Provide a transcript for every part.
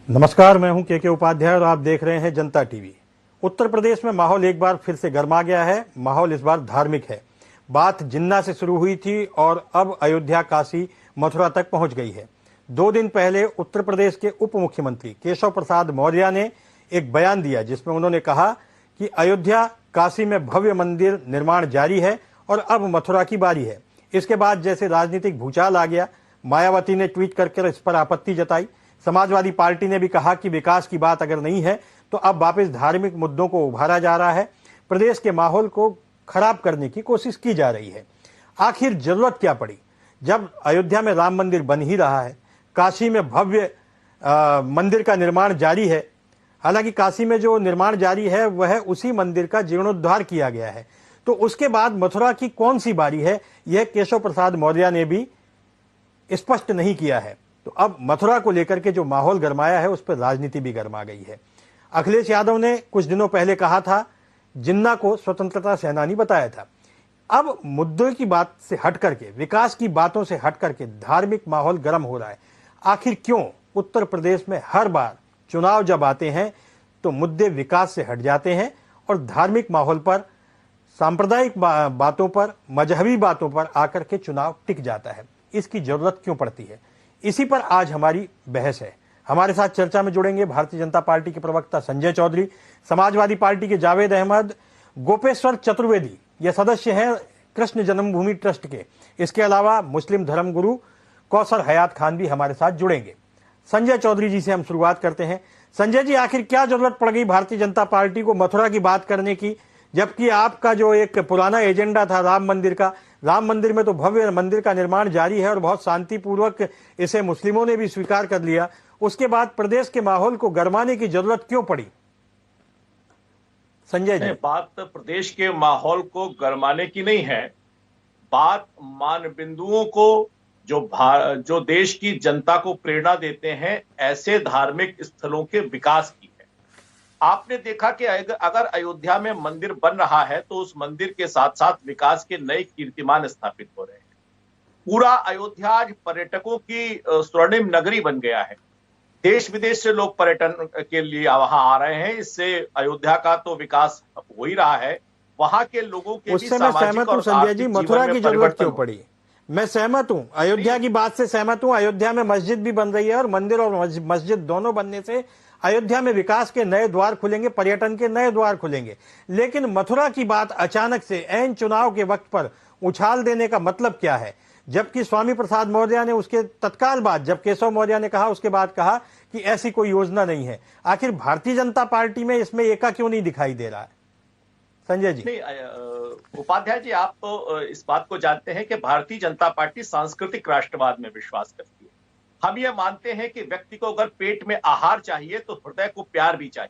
नमस्कार, मैं हूं के उपाध्याय और आप देख रहे हैं जनता टीवी। उत्तर प्रदेश में माहौल एक बार फिर से गर्मा गया है। माहौल इस बार धार्मिक है। बात जिन्ना से शुरू हुई थी और अब अयोध्या, काशी, मथुरा तक पहुंच गई है। 2 दिन पहले उत्तर प्रदेश के उप मुख्यमंत्री केशव प्रसाद मौर्य ने एक बयान दिया जिसमें उन्होंने कहा कि अयोध्या, काशी में भव्य मंदिर निर्माण जारी है और अब मथुरा की बारी है। इसके बाद जैसे राजनीतिक भूचाल आ गया। मायावती ने ट्वीट करके इस पर आपत्ति जताई। समाजवादी पार्टी ने भी कहा कि विकास की बात अगर नहीं है तो अब वापस धार्मिक मुद्दों को उभारा जा रहा है। प्रदेश के माहौल को खराब करने की कोशिश की जा रही है। आखिर जरूरत क्या पड़ी जब अयोध्या में राम मंदिर बन ही रहा है, काशी में भव्य मंदिर का निर्माण जारी है। हालांकि काशी में जो निर्माण जारी है वह उसी मंदिर का जीर्णोद्धार किया गया है, तो उसके बाद मथुरा की कौन सी बारी है, यह केशव प्रसाद मौर्य ने भी स्पष्ट नहीं किया है। तो अब मथुरा को लेकर के जो माहौल गरमाया है उस पर राजनीति भी गरमा गई है। अखिलेश यादव ने कुछ दिनों पहले कहा था, जिन्ना को स्वतंत्रता सेनानी बताया था। अब मुद्दों की बात से हट करके, विकास की बातों से हट करके धार्मिक माहौल गर्म हो रहा है। आखिर क्यों उत्तर प्रदेश में हर बार चुनाव जब आते हैं तो मुद्दे विकास से हट जाते हैं और धार्मिक माहौल पर, सांप्रदायिक बातों पर, मजहबी बातों पर आकर के चुनाव टिक जाता है? इसकी जरूरत क्यों पड़ती है? इसी पर आज हमारी बहस है। हमारे साथ चर्चा में जुड़ेंगे भारतीय जनता पार्टी के प्रवक्ता संजय चौधरी, समाजवादी पार्टी के जावेद अहमद, गोपेश्वर चतुर्वेदी, ये सदस्य हैं कृष्ण जन्मभूमि ट्रस्ट के। इसके अलावा मुस्लिम धर्मगुरु कौसर हयात खान भी हमारे साथ जुड़ेंगे। संजय चौधरी जी से हम शुरुआत करते हैं। संजय जी, आखिर क्या जरूरत पड़ गई भारतीय जनता पार्टी को मथुरा की बात करने की, जबकि आपका जो एक पुराना एजेंडा था राम मंदिर का, राम मंदिर में तो भव्य मंदिर का निर्माण जारी है और बहुत शांतिपूर्वक इसे मुस्लिमों ने भी स्वीकार कर लिया। उसके बाद प्रदेश के माहौल को गरमाने की जरूरत क्यों पड़ी? संजय जी। बात प्रदेश के माहौल को गरमाने की नहीं है, बात मान बिंदुओं को जो देश की जनता को प्रेरणा देते हैं ऐसे धार्मिक स्थलों के विकास की है। आपने देखा कि अगर अयोध्या में मंदिर बन रहा है तो उस मंदिर के साथ साथ विकास के नए कीर्तिमान स्थापित हो रहे हैं। पूरा अयोध्या आज पर्यटकों की स्वर्णिम नगरी बन गया है। देश विदेश से लोग पर्यटन के लिए वहां आ रहे हैं। इससे अयोध्या का तो विकास हो ही रहा है, वहां के लोगों के भी सामाजिक और आर्थिक जीवन में मथुरा की जरूरत क्यों पड़ी? मैं सहमत हूं, अयोध्या की बात से सहमत हूं। अयोध्या में मस्जिद भी बन रही है और मंदिर और मस्जिद दोनों बनने से अयोध्या में विकास के नए द्वार खुलेंगे, पर्यटन के नए द्वार खुलेंगे। लेकिन मथुरा की बात अचानक से ऐन चुनाव के वक्त पर उछाल देने का मतलब क्या है? जबकि स्वामी प्रसाद मौर्य ने उसके तत्काल बाद, जब केशव मौर्य ने कहा, उसके बाद कहा कि ऐसी कोई योजना नहीं है। आखिर भारतीय जनता पार्टी में इसमें एका क्यों नहीं दिखाई दे रहा है? संजय जी। नहीं, उपाध्याय जी, आप तो इस बात को जानते हैं कि भारतीय जनता पार्टी सांस्कृतिक राष्ट्रवाद में विश्वास करती है। हम ये मानते हैं कि व्यक्ति को अगर पेट में आहार चाहिए तो हृदय को प्यार भी चाहिए,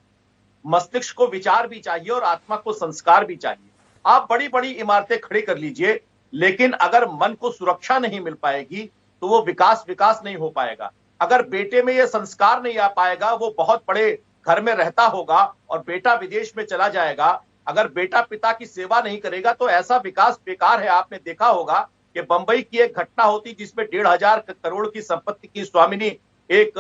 मस्तिष्क को विचार भी चाहिए और आत्मा को संस्कार भी चाहिए। आप बड़ी बड़ी इमारतें खड़ी कर लीजिए, लेकिन अगर मन को सुरक्षा नहीं मिल पाएगी तो वो विकास नहीं हो पाएगा। अगर बेटे में ये संस्कार नहीं आ पाएगा, वो बहुत बड़े घर में रहता होगा और बेटा विदेश में चला जाएगा, अगर बेटा पिता की सेवा नहीं करेगा तो ऐसा विकास बेकार है। आपने देखा होगा कि बंबई की एक घटना होती जिसमें 1,500 करोड़ की संपत्ति की स्वामिनी एक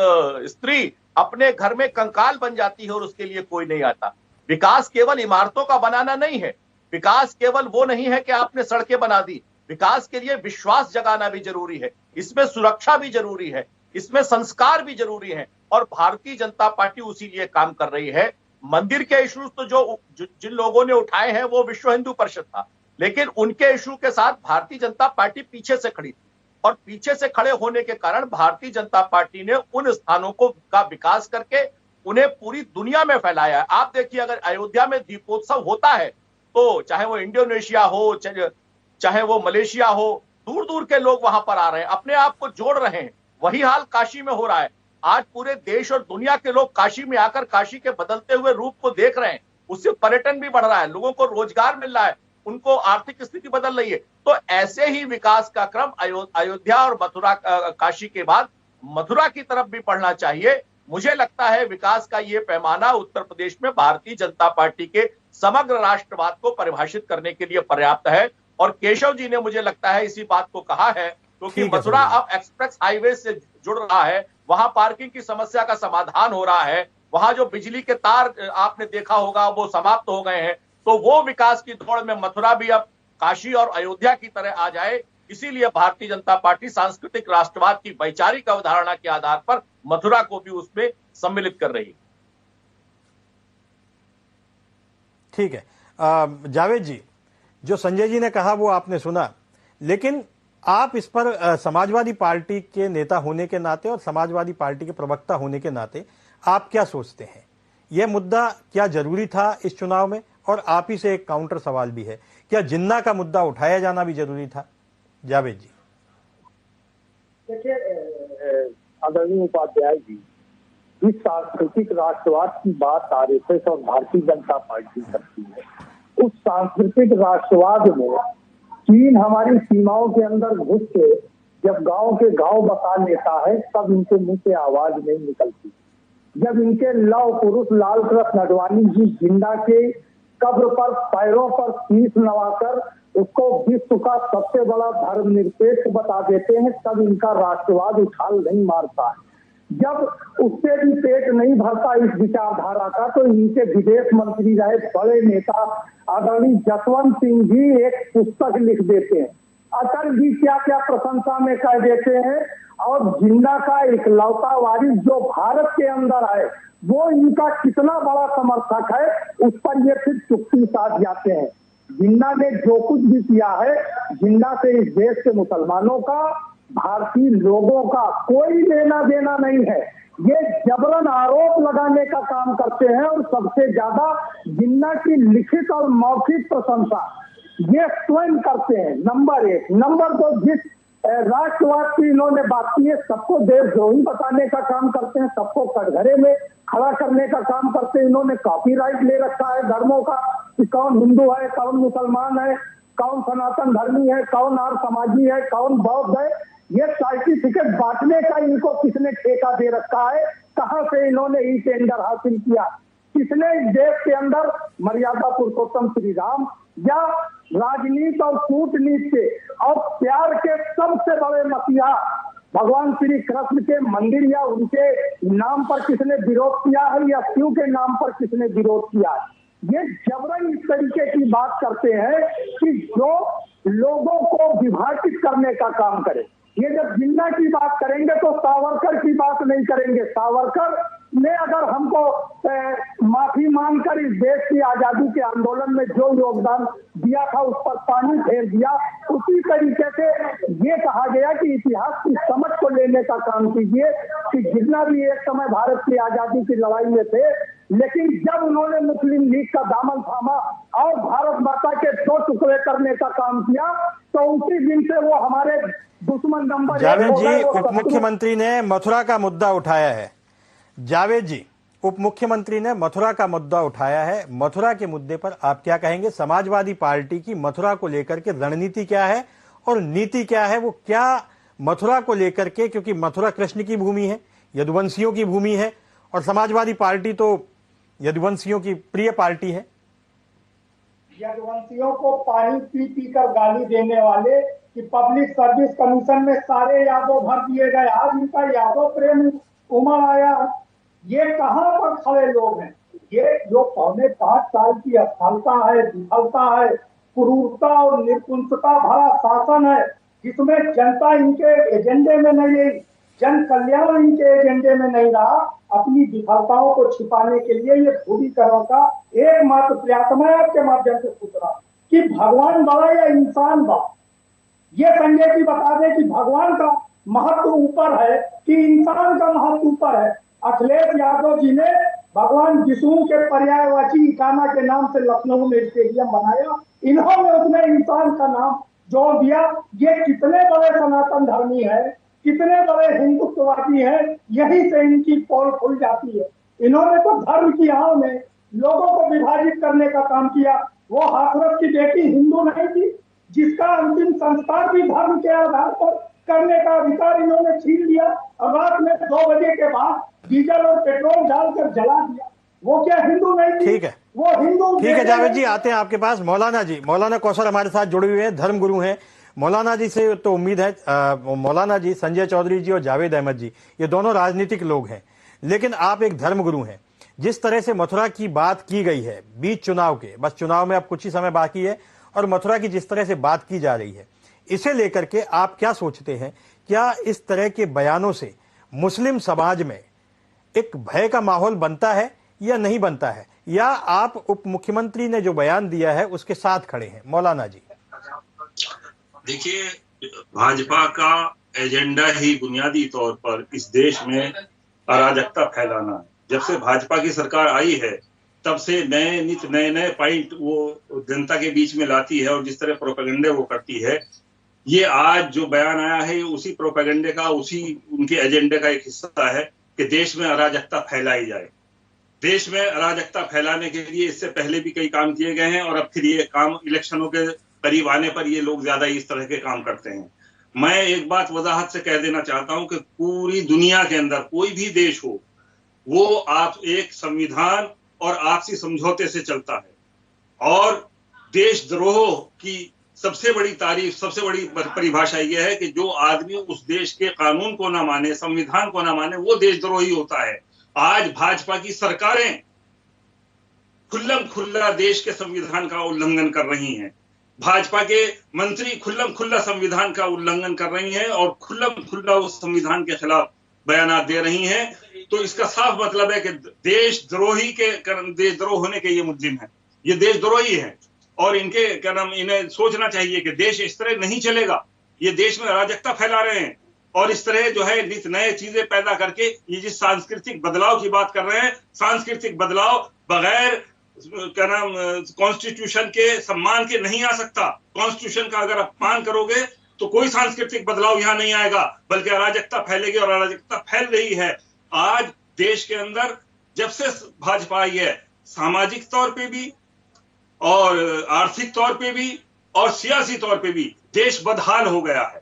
स्त्री अपने घर में कंकाल बन जाती है और उसके लिए कोई नहीं आता। विकास केवल इमारतों का बनाना नहीं है, विकास केवल वो नहीं है कि आपने सड़कें बना दी। विकास के लिए विश्वास जगाना भी जरूरी है, इसमें सुरक्षा भी जरूरी है, इसमें संस्कार भी जरूरी है और भारतीय जनता पार्टी उसी लिए काम कर रही है। मंदिर के इश्यूज तो जिन लोगों ने उठाए हैं वो विश्व हिंदू परिषद था, लेकिन उनके इशू के साथ भारतीय जनता पार्टी पीछे से खड़ी थी और पीछे से खड़े होने के कारण भारतीय जनता पार्टी ने उन स्थानों का विकास करके उन्हें पूरी दुनिया में फैलाया है। आप देखिए, अगर अयोध्या में दीपोत्सव होता है तो चाहे वो इंडोनेशिया हो, चाहे वो मलेशिया हो, दूर दूर के लोग वहां पर आ रहे हैं, अपने आप को जोड़ रहे हैं। वही हाल काशी में हो रहा है। आज पूरे देश और दुनिया के लोग काशी में आकर काशी के बदलते हुए रूप को देख रहे हैं। उससे पर्यटन भी बढ़ रहा है, लोगों को रोजगार मिल रहा है, उनको आर्थिक स्थिति बदल रही है। तो ऐसे ही विकास का क्रम अयोध्या और मथुरा, काशी के बाद मथुरा की तरफ भी बढ़ना चाहिए। मुझे लगता है विकास का ये पैमाना उत्तर प्रदेश में भारतीय जनता पार्टी के समग्र राष्ट्रवाद को परिभाषित करने के लिए पर्याप्त है और केशव जी ने, मुझे लगता है, इसी बात को कहा है क्योंकि ठीक है मथुरा संजय जी। अब एक्सप्रेस हाईवे से जुड़ रहा है, वहां पार्किंग की समस्या का समाधान हो रहा है, वहां जो बिजली के तार आपने देखा होगा वो समाप्त हो गए हैं। तो वो विकास की दौड़ में मथुरा भी अब काशी और अयोध्या की तरह आ जाए, इसीलिए भारतीय जनता पार्टी सांस्कृतिक राष्ट्रवाद की वैचारिक अवधारणा के आधार पर मथुरा को भी उसमें सम्मिलित कर रही है। ठीक है। जावेद जी, जो संजय जी ने कहा वो आपने सुना, लेकिन आप इस पर समाजवादी पार्टी के नेता होने के नाते और समाजवादी पार्टी के प्रवक्ता होने के नाते आप क्या सोचते हैं? यह मुद्दा क्या जरूरी था इस चुनाव में? और आप ही से एक काउंटर सवाल भी है, क्या जिन्ना का मुद्दा उठाया जाना भी जरूरी था? जावेद जी। देखिए आदरणीय उपाध्याय जी, इस सांस्कृतिक राष्ट्रवाद की बात आरएसएस और भारतीय जनता पार्टी करती है। उस सांस्कृतिक राष्ट्रवाद में चीन हमारी सीमाओं के अंदर घुस के जब गांव के गांव बसा लेता है, तब इनके मुंह से आवाज नहीं निकलती। जब इनके लौह पुरुष लाल कृष्ण आडवाणी जी जिंदा के कब्र पर पैरों पर शीश नवाकर उसको विश्व का सबसे बड़ा धर्मनिरपेक्ष बता देते हैं, तब इनका राष्ट्रवाद उछाल नहीं मारता है। जब उससे भी पेट नहीं भरता इस विचारधारा का, तो इनके विदेश मंत्री रहे बड़े नेता आदरणीय जसवंत सिंह जी एक पुस्तक लिख देते हैं, अटल जी क्या क्या प्रशंसा में कह देते हैं, और जिन्ना का इकलौता वारिस जो भारत के अंदर है वो इनका कितना बड़ा समर्थक है, उस पर ये फिर चुप्पी साध जाते हैं। जिन्ना ने जो कुछ भी किया है, जिन्ना से इस देश के मुसलमानों का, भारतीय लोगों का कोई लेना देना नहीं है। ये जबरन आरोप लगाने का काम करते हैं, और सबसे ज्यादा जिन्ना की लिखित और मौखिक प्रशंसा ये स्वयं करते हैं। नंबर 1। नंबर 2, जिस राष्ट्रवाद की इन्होंने बात की है, सबको देशद्रोही बताने का काम करते हैं, सबको कटघरे में खड़ा करने का काम करते हैं। इन्होंने कॉपीराइट ले रखा है धर्मों का कि कौन हिंदू है, कौन मुसलमान है, कौन सनातन धर्मी है, कौन आर्य समाजी है, कौन बौद्ध है। ये सर्टिफिकेट बांटने का इनको किसने ठेका दे रखा है? कहां से इन्होंने ई टेंडर हासिल किया? किसने इस देश के अंदर मर्यादा पुरुषोत्तम श्री राम या राजनीति और कूटनीति के और प्यार के सबसे बड़े मसीहा भगवान श्री कृष्ण के मंदिर या उनके नाम पर किसने विरोध किया है, या शिव के नाम पर किसने विरोध किया है? ये जबरन इस तरीके की बात करते हैं कि जो लोगों को विभाजित करने का काम करे। ये जब जिन्ना की बात करेंगे तो सावरकर की बात नहीं करेंगे। सावरकर ने अगर हमको माफी मांगकर इस देश की आजादी के आंदोलन में जो योगदान दिया था उस पर पानी फेर दिया, उसी तरीके से ये कहा गया कि इतिहास की समझ को लेने का काम कीजिए कि जितना भी एक समय भारत की आजादी की लड़ाई में थे, लेकिन जब उन्होंने मुस्लिम लीग का दामन थामा और भारत माता के 2 टुकड़े करने का काम किया, तो उसी दिन से वो हमारे दुश्मन नंबर 1 जावेद हो गए। जी, उप मुख्यमंत्री ने मथुरा का मुद्दा उठाया है। जावेद जी, उप मुख्यमंत्री ने मथुरा का मुद्दा उठाया है। मथुरा के मुद्दे पर आप क्या कहेंगे? समाजवादी पार्टी की मथुरा को लेकर के रणनीति क्या है और नीति क्या है? वो क्या मथुरा को लेकर के, क्योंकि मथुरा कृष्ण की भूमि है, यदुवंशियों की भूमि है, और समाजवादी पार्टी तो यदुवंशियों की प्रिय पार्टी है। यदुवंशियों को पानी पी पी कर गाली देने वाले कि पब्लिक सर्विस कमीशन में सारे यादव भर दिए गए, आज इनका यादव प्रेम उमड़ आया। ये कहां पर खड़े लोग हैं? ये जो 4.5 साल की असफलता है, विफलता है, क्रूरता और निपुणता भरा शासन है, जिसमें जनता इनके एजेंडे में नहीं रही, जन कल्याण इनके एजेंडे में नहीं रहा, अपनी विफलताओं को छिपाने के लिए ये ध्रुवीकरण का एकमात्र प्रयास। मैं आपके माध्यम से पूछ रहा हूं कि भगवान बड़ा या इंसान बड़ा? ये संजय जी बता दें कि भगवान का महत्व ऊपर है कि इंसान का महत्व ऊपर है? अखिलेश यादव जी ने भगवान विष्णु के पर्यायवाची इकाना के नाम से लखनऊ में स्टेडियम बनाया, इन्होंने उसमें इंसान का नाम जोड़ दिया। ये कितने बड़े सनातन धर्मी है, कितने बड़े हिंदुत्ववादी हैं, यही से इनकी पोल खुल जाती है। इन्होंने तो धर्म की आड़ में लोगों को विभाजित करने का काम किया। वो हाथरस की बेटी हिंदू नहीं थी, जिसका अंतिम संस्कार भी धर्म के आधार पर करने का अधिकार इन्होंने छीन लिया, और रात में 2 बजे के बाद डीजल और पेट्रोल डालकर जला दिया। वो क्या हिंदू नहीं थी? ठीक है, वो हिंदू। ठीक है जावेद जी, आते हैं आपके पास। मौलाना जी, मौलाना कौसर हमारे साथ जुड़े हुए हैं, धर्मगुरु हैं। मौलाना जी से तो उम्मीद है, मौलाना जी, संजय चौधरी जी और जावेद अहमद जी, ये दोनों राजनीतिक लोग हैं, लेकिन आप एक धर्मगुरु हैं। जिस तरह से मथुरा की बात की गई है बीच चुनाव के, बस चुनाव में अब कुछ ही समय बाकी है, और मथुरा की जिस तरह से बात की जा रही है, इसे लेकर के आप क्या सोचते हैं? क्या इस तरह के बयानों से मुस्लिम समाज में एक भय का माहौल बनता है या नहीं बनता है, या आप उप मुख्यमंत्री ने जो बयान दिया है उसके साथ खड़े हैं? मौलाना जी देखिए, भाजपा का एजेंडा ही बुनियादी तौर पर इस देश में अराजकता फैलाना है। जब से भाजपा की सरकार आई है तब से नए नए पॉइंट वो जनता के बीच में लाती है, और जिस तरह प्रोपेगेंडे वो करती है, ये आज जो बयान आया है उसी प्रोपेगेंडे का, उसी उनके एजेंडे का एक हिस्सा है कि देश में अराजकता फैलाई जाए। देश में अराजकता फैलाने के लिए इससे पहले भी कई काम किए गए हैं, और अब फिर ये काम इलेक्शनों के करीब आने पर ये लोग ज्यादा इस तरह के काम करते हैं। मैं एक बात वजाहत से कह देना चाहता हूं कि पूरी दुनिया के अंदर कोई भी देश हो, वो आप एक संविधान और आपसी समझौते से चलता है। और देशद्रोह की सबसे बड़ी तारीफ, सबसे बड़ी परिभाषा यह है कि जो आदमी उस देश के कानून को ना माने, संविधान को ना माने, वो देशद्रोही होता है। आज भाजपा की सरकारें खुल्लम खुल्ला देश के संविधान का उल्लंघन कर रही हैं। भाजपा के मंत्री खुल्लम खुल्ला संविधान का उल्लंघन कर रही हैं और खुल्लम खुल्ला उस संविधान के खिलाफ बयान दे रही हैं। तो इसका साफ मतलब है कि देशद्रोह होने के ये मुलजिम हैं, ये देशद्रोही हैं, और इनके क्या नाम, इन्हें सोचना चाहिए कि देश इस तरह नहीं चलेगा। ये देश में अराजकता फैला रहे हैं, और इस तरह जो है नित नए चीजें पैदा करके ये जिस सांस्कृतिक बदलाव की बात कर रहे हैं, सांस्कृतिक बदलाव बगैर क्या नाम कॉन्स्टिट्यूशन के सम्मान के नहीं आ सकता। कॉन्स्टिट्यूशन का अगर अपमान करोगे तो कोई सांस्कृतिक बदलाव यहां नहीं आएगा, बल्कि अराजकता फैलेगी, और अराजकता फैल रही है आज देश के अंदर। जब से भाजपा आई है, सामाजिक तौर पे भी और आर्थिक तौर पे भी और सियासी तौर पे भी देश बदहाल हो गया है।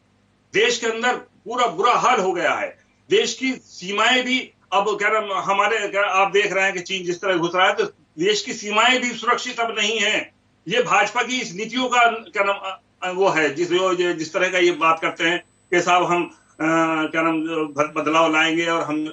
देश के अंदर पूरा बुरा हाल हो गया है। देश की सीमाएं भी अब क्या नाम, आप देख रहे हैं कि चीन जिस तरह घुस रहा है, तो देश की सीमाएं भी सुरक्षित अब नहीं है। ये भाजपा की इस नीतियों का क्या नाम वो है, जिस तरह का ये बात करते हैं कि साहब हम क्या नाम बदलाव लाएंगे और हम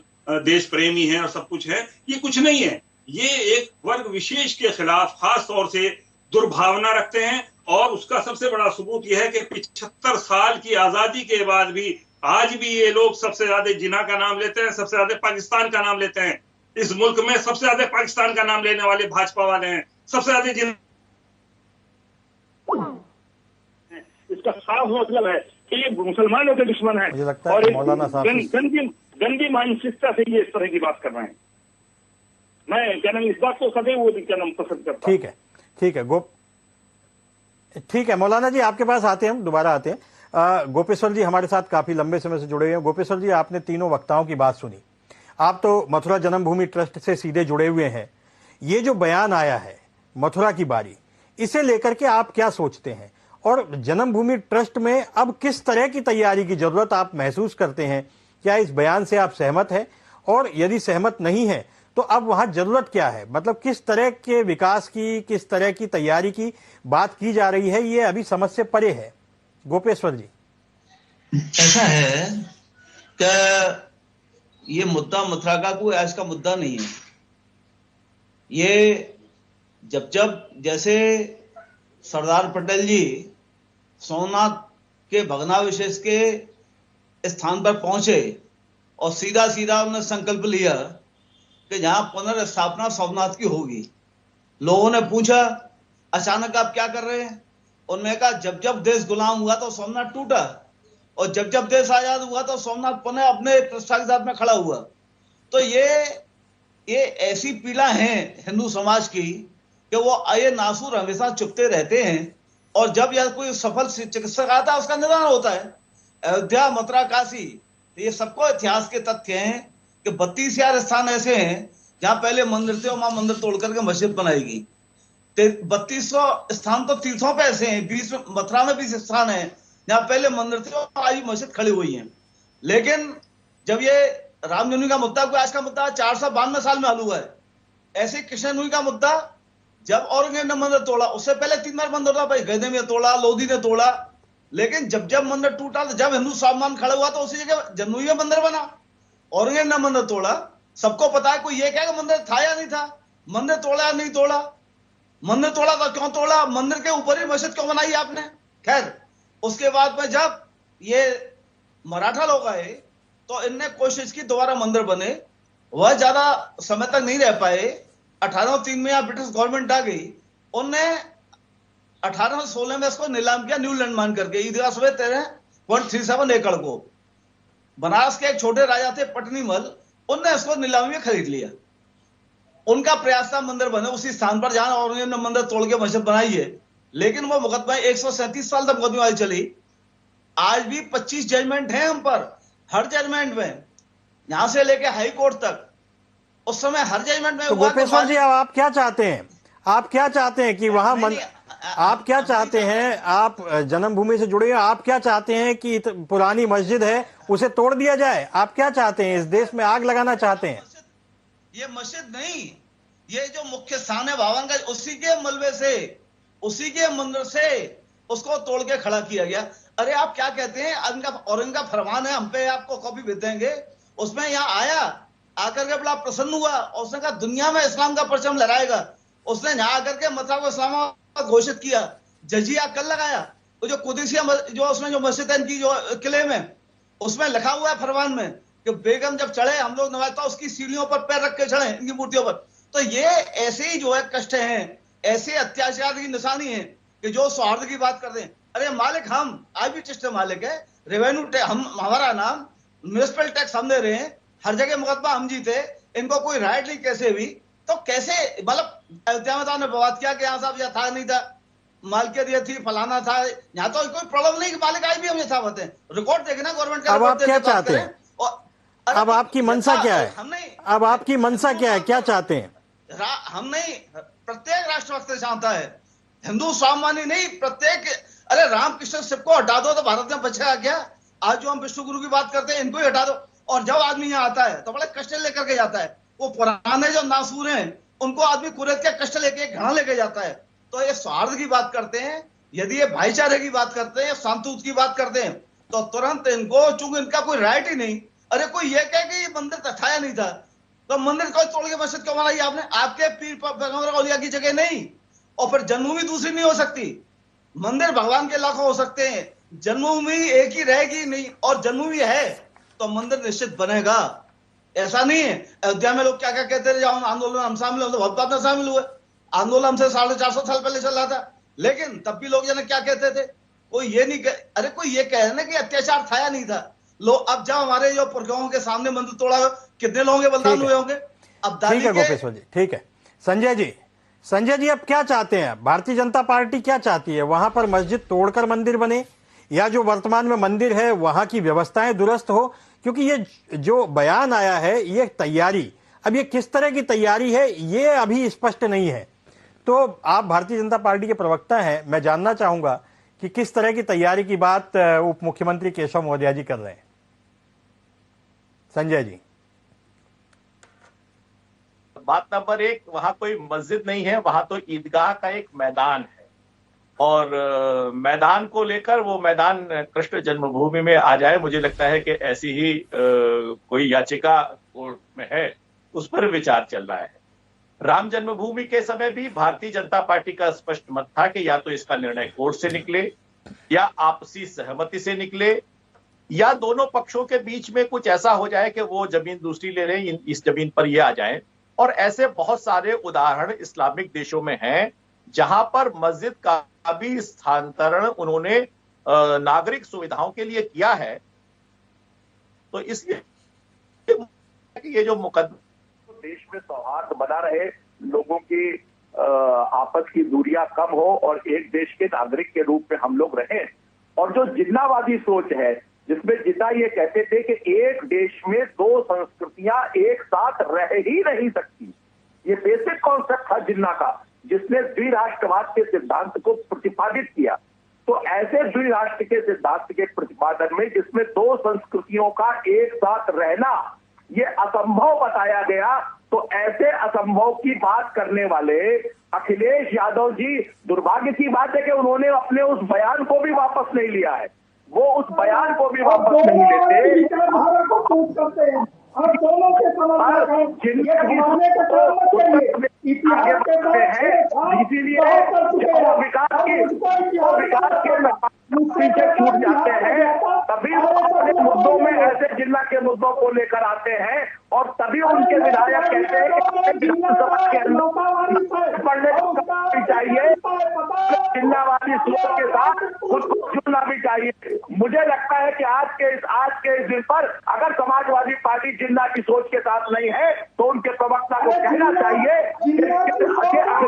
देश प्रेमी हैं और सब कुछ है, ये कुछ नहीं है। ये एक वर्ग विशेष के खिलाफ खास तौर से दुर्भावना रखते हैं, और उसका सबसे बड़ा सबूत यह है कि 75 साल की आजादी के बाद भी आज भी ये लोग सबसे ज्यादा जिन्ना का नाम लेते हैं, सबसे ज्यादा पाकिस्तान का नाम लेते हैं। इस मुल्क में सबसे ज्यादा पाकिस्तान का नाम लेने वाले भाजपा वाले हैं, सबसे ज्यादा जिन्ना। इसका साफ मतलब है कि ये मुसलमानों के दुश्मन है, मुझे लगता है और मौलाना साहब गंदी मानसिकता से ये इस तरह की बात कर रहे हैं। मैं क्या नाम इस बात को सदैव क्या नाम पसंद करता हूं। ठीक है, ठीक है मौलाना जी, आपके पास आते हैं, हम दोबारा आते हैं। गोपेश्वर जी हमारे साथ काफी लंबे समय से जुड़े हुए हैं। गोपेश्वर जी, आपने तीनों वक्ताओं की बात सुनी, आप तो मथुरा जन्मभूमि ट्रस्ट से सीधे जुड़े हुए हैं। ये जो बयान आया है मथुरा की बारी, इसे लेकर के आप क्या सोचते हैं, और जन्मभूमि ट्रस्ट में अब किस तरह की तैयारी की जरूरत आप महसूस करते हैं? क्या इस बयान से आप सहमत हैं, और यदि सहमत नहीं है तो अब वहां जरूरत क्या है? मतलब किस तरह के विकास की, किस तरह की तैयारी की बात की जा रही है? ये अभी समझ से परे है। गोपेश्वर जी, ऐसा है कि ये मुद्दा मथुरा का कोई आज का मुद्दा नहीं है। ये जब जैसे सरदार पटेल जी सोमनाथ के भग्नावशेष के स्थान पर पहुंचे और सीधा उन्होंने संकल्प लिया कि जहां पुनर्स्थापना सोमनाथ की होगी। लोगों ने पूछा अचानक आप क्या कर रहे हैं? उन्होंने कहा जब देश गुलाम हुआ तो सोमनाथ टूटा, और जब देश आजाद हुआ तो सोमनाथ पुनः अपने प्रतिष्ठा के साथ में खड़ा हुआ। तो ये ऐसी पीड़ा है हिंदू समाज की कि वो ये नासूर हमेशा चुपते रहते हैं, और जब यह कोई सफल चिकित्सक आता है उसका निदान होता है। अयोध्या, मथुरा, काशी, तो ये सबको इतिहास के तथ्य हैं कि 32,000 स्थान ऐसे हैं जहां पहले मंदिर थे और वहां मंदिर तोड़ करके मस्जिद बनाएगी। 3200 स्थान तो तीर्थों पे ऐसे हैं, 20 मथुरा में 20 स्थान है जहां पहले मंदिर थे और आज मस्जिद खड़ी हुई है। लेकिन जब ये रामजन्मभूमि का मुद्दा कोई आज का मुद्दा 452 साल में हल हुआ है। ऐसे कृष्ण जन्मभूमि का मुद्दा जब औरंगजेब ने मंदिर तोड़ा, उससे पहले 3 बार मंदिर तोड़ा, भाई गजनी ने तोड़ा, लोधी ने तोड़ा, लेकिन जब जब मंदिर टूटा, तो जब हिंदू स्वाभिमान खड़ा हुआ तो उसी जगह जन्मभूमि में मंदिर बना। औरंगजेब ने मंदिर तोड़ा, सबको पता है। कोई ये कहे कि मंदिर था या नहीं था, मंदिर तोड़ा या नहीं तोड़ा, मंदिर तोड़ा तो क्यों तोड़ा, मंदिर के ऊपर ही मस्जिद क्यों बनाई आपने। खैर, उसके बाद में जब ये मराठा लोग आए तो इनने कोशिश की दोबारा मंदिर बने, वह ज्यादा समय तक नहीं रह पाए। 1803 में यहाँ ब्रिटिश गवर्नमेंट आ गई, उनने 1816 में इसको नीलाम किया न्यू लैंडमार्क करके ईदगाह समेत 13.37 एकड़ को। बनारस के एक छोटे राजा थे पटनीमल, उनने इसको नीलामी में खरीद लिया। उनका प्रयास था मंदिर बने उसी स्थान पर जहां औरंगजेब ने मंदिर तोड़ के मस्जिद बनाई है। लेकिन वो मुकदमा 137 साल तक मुकदमेबाजी चली। आज भी 25 जजमेंट हैं हम पर, हर जजमेंट में, यहां से लेके हाई कोर्ट तक, उस समय हर जजमेंट में। तो गोपेश्वर जी, अब आप क्या चाहते हैं? आप क्या चाहते हैं कि वहां आप क्या चाहते हैं? आप जन्मभूमि से जुड़े हैं, आप क्या चाहते हैं कि पुरानी मस्जिद है उसे तोड़ दिया जाए? आप क्या चाहते हैं? इस देश में आग लगाना चाहते हैं? ये मस्जिद नहीं, ये जो मुख्य स्थान है भवन का, उसी के मलबे से, उसी के मंदिर से उसको तोड़ के खड़ा किया गया। अरे आप क्या कहते हैं, औरंगजेब का फरमान है, हम पे आपको कॉपी भेज देंगे। उसमें यहाँ आया, आकर के बड़ा प्रसन्न हुआ और उसने कहा दुनिया में इस्लाम का परचम लहराएगा। उसने यहाँ आकर के मतलब इस्लाम घोषित किया, जजिया कल लगाया। वो जो कुदिसिया जो उसमें जो मस्जिद है इनकी जो किले में, उसमें लिखा हुआ है फरमान में कि बेगम जब चढ़े हम लोग नवाजता उसकी सीढ़ियों पर पैर रख के चढ़े इनकी मूर्तियों पर। तो ये ऐसे ही जो है कष्ट हैं, ऐसे अत्याचार की निशानी है कि जो सौहार्द की बात करते हैं। अरे मालिक हम आज भी चेस्ट मालिक है, रेवेन्यू हम, हमारा नाम, म्यूनिसिपल टैक्स हम दे रहे हैं, हर जगह मुकदमा हम जीते, इनको कोई राइट नहीं कैसे हुई। तो कैसे, मतलब अयोध्या में तो आपने बात किया कि यहाँ साहब यह था नहीं था, मालकियत ये थी, फलाना था, यहाँ तो कोई प्रॉब्लम नहीं कि मालिक आज भी हम यथावत हैं। रिकॉर्ड देखना गवर्नमेंट का। अब आप क्या चाहते हैं? अब आपकी मंशा क्या है? अब आपकी मंशा क्या है, क्या चाहते हैं? हम नहीं, प्रत्येक राष्ट्रभक्त चाहता है, हिंदू स्वाभिमानी नहीं, प्रत्येक। अरे रामकृष्ण शिव को हटा दो तो भारत में बचेगा क्या? आज जो हम विष्णु गुरु की बात करते हैं, इनको ही हटा दो। और जब आदमी यहाँ आता है तो बड़े कष्ट लेकर के जाता है। वो पुराने जो नासूर हैं उनको आदमी कुरेद के कष्ट लेके घड़ा लेके जाता है। तो ये सौहार्द की बात करते हैं, यदि ये भाईचारे की बात करते हैं, शांतुत की बात करते हैं, तो तुरंत इनको, चूंकि इनका कोई राइट ही नहीं। अरे कोई ये कहे कि ये मंदिर था या नहीं था, तो मंदिर को तोड़ के मस्जिद क्यों बनाई आपने? आपके पीर पैगंबर औलिया की जगह नहीं। और फिर जन्मभूमि दूसरी नहीं हो सकती। मंदिर भगवान के लाखों हो सकते हैं, जन्मभूमि एक ही रहेगी नहीं। और जन्मभूमि है तो मंदिर निश्चित बनेगा। ऐसा नहीं है अयोध्या में लोग क्या क्या कहते थे, जब आंदोलन हम शामिल हुए, बहुत बात में शामिल हुए, आंदोलन हमसे 450 साल पहले चल रहा था, लेकिन तब भी लोग क्या कहते थे, कोई ये नहीं अरे कोई ये कह रहे ना कि अत्याचार था या नहीं था। लोग अब जब हमारे जो पुरखाओं के सामने मंदिर तोड़ा, कितने लोगों के बलिदान हुए होंगे। अब ठीक है गोपेश्वर जी, ठीक है। संजय जी अब क्या चाहते हैं? भारतीय जनता पार्टी क्या चाहती है? वहां पर मस्जिद तोड़कर मंदिर बने, या जो वर्तमान में मंदिर है वहां की व्यवस्थाएं दुरुस्त हो? क्योंकि ये जो बयान आया है, ये तैयारी, अब ये किस तरह की तैयारी है ये अभी स्पष्ट नहीं है। तो आप भारतीय जनता पार्टी के प्रवक्ता हैं, मैं जानना चाहूंगा कि किस तरह की तैयारी की बात उप मुख्यमंत्री केशव मौर्य जी कर रहे हैं। संजय जी, बात नंबर एक, वहां कोई मस्जिद नहीं है, वहां तो ईदगाह का एक मैदान है। और मैदान को लेकर, वो मैदान कृष्ण जन्मभूमि में आ जाए, मुझे लगता है कि ऐसी ही कोई याचिका कोर्ट में है, उस पर विचार चल रहा है। राम जन्मभूमि के समय भी भारतीय जनता पार्टी का स्पष्ट मत था कि या तो इसका निर्णय कोर्ट से निकले, या आपसी सहमति से निकले, या दोनों पक्षों के बीच में कुछ ऐसा हो जाए कि वो जमीन दूसरी ले रहे हैं, इस जमीन पर ये आ जाए। और ऐसे बहुत सारे उदाहरण इस्लामिक देशों में हैं जहां पर मस्जिद का भी स्थानांतरण उन्होंने नागरिक सुविधाओं के लिए किया है। तो इसलिए ये जो मुकदमा, देश में सौहार्द बना रहे, लोगों की आपस की दूरियां कम हो और एक देश के नागरिक के रूप में हम लोग रहें। और जो जिन्नावादी सोच है, जिसमें जिन्ना ये कहते थे कि एक देश में दो संस्कृतियां एक साथ रह ही नहीं सकती, ये बेसिक कॉन्सेप्ट था जिन्ना का, जिसने द्विराष्ट्रवाद के सिद्धांत को प्रतिपादित किया। तो ऐसे द्विराष्ट्र के सिद्धांत के प्रतिपादन में, जिसमें दो संस्कृतियों का एक साथ रहना ये असंभव बताया गया, तो ऐसे असंभव की बात करने वाले अखिलेश यादव जी, दुर्भाग्य की बात है कि उन्होंने अपने उस बयान को भी वापस नहीं लिया है। वो उस बयान को भी वापस नहीं लेते विचारधारा को पूछ करते हैं और दोनों के समर्थक हैं। ये घुमाने का काम मत करिए। इतिहास के साथ इसीलिए विकास के पीछे छूट जाते हैं, तभी वो अपने मुद्दों में ऐसे जिला के मुद्दों को लेकर आते हैं और तभी उनके विधायक कहते हैं कि विधानसभा के अंदर पढ़ने चाहिए, जिलावादी सोच के साथ खुद को चुनना भी चाहिए। मुझे लगता है कि आज के इस दिन पर अगर समाजवादी पार्टी जिन्ना की सोच के साथ नहीं है तो उनके प्रवक्ता को कहना चाहिए जिन्ना के समर्थक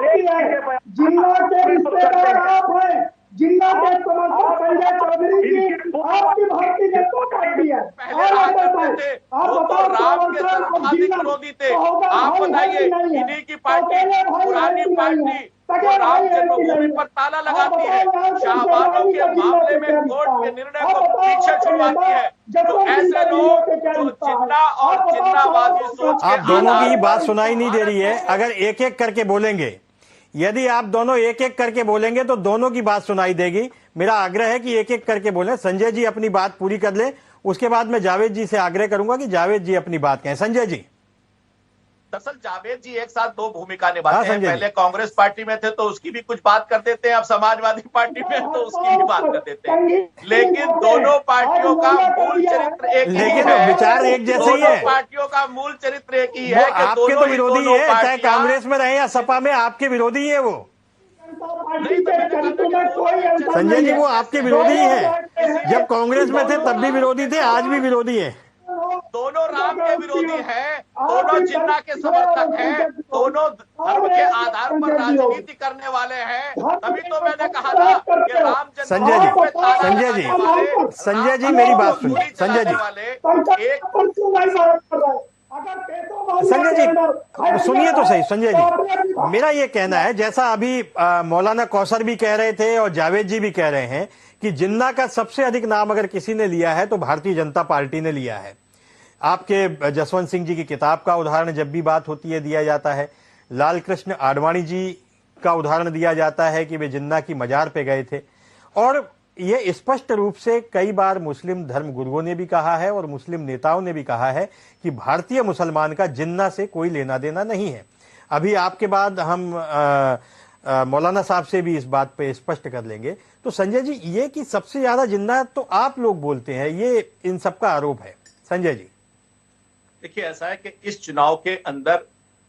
संजय चौधरी जी आपकी भारतीय जनता पार्टी है। वो तो राम के सर्वाधिक विरोधी थे। आप बताइए, इन्हीं की पार्टी, पुरानी पार्टी, वो राम जन्मभूमि पर ताला लगाती है, शाहबानों के मामले में कोर्ट के निर्णय को पीछे छुड़वाती है। तो ऐसे लोग जो जिन्ना और जिन्नावादी सोच के आप दोनों की बात सुनाई नहीं दे रही है। अगर एक एक करके बोलेंगे, यदि आप दोनों एक एक करके बोलेंगे तो दोनों की बात सुनाई देगी। मेरा आग्रह है कि एक एक करके बोलें। संजय जी अपनी बात पूरी कर ले, उसके बाद मैं जावेद जी से आग्रह करूंगा कि जावेद जी अपनी बात कहें। संजय जी। दरअसल जावेद जी एक साथ दो भूमिका निभाते हैं। पहले कांग्रेस पार्टी में थे तो उसकी भी कुछ बात कर देते हैं, अब समाजवादी पार्टी में तो उसकी भी बात कर देते हैं। लेकिन दोनों पार्टियों का मूल चरित्र एक ही है, विचार एक जैसे ही है। पार्टियों का मूल चरित्र एक ही है कि आपके तो विरोधी है, चाहे कांग्रेस में रहे या सपा में, आपके विरोधी है वो। संजय जी वो आपके विरोधी है। जब कांग्रेस में थे तब भी विरोधी थे, आज भी विरोधी है। दोनों राम के विरोधी हैं, दोनों जिन्ना के समर्थक हैं, दोनों धर्म के आधार पर राजनीति करने वाले हैं। तभी तो मैंने कहा था कि राम संजय जी मेरी बात सुनिए। संजय जी सुनिए तो सही। संजय जी, मेरा ये कहना है, जैसा अभी मौलाना कौसर भी कह रहे थे और जावेद जी भी कह रहे हैं कि जिन्ना का सबसे अधिक नाम अगर किसी ने लिया है तो भारतीय जनता पार्टी ने लिया है। आपके जसवंत सिंह जी की किताब का उदाहरण जब भी बात होती है दिया जाता है। लाल कृष्ण आडवाणी जी का उदाहरण दिया जाता है कि वे जिन्ना की मजार पे गए थे। और ये स्पष्ट रूप से कई बार मुस्लिम धर्म गुरुओं ने भी कहा है और मुस्लिम नेताओं ने भी कहा है कि भारतीय मुसलमान का जिन्ना से कोई लेना देना नहीं है। अभी आपके बाद हम मौलाना साहब से भी इस बात पे स्पष्ट कर लेंगे। तो संजय जी, ये कि सबसे ज्यादा जिन्ना तो आप लोग बोलते हैं, ये इन सबका आरोप है। संजय जी देखिए, ऐसा है कि इस चुनाव के अंदर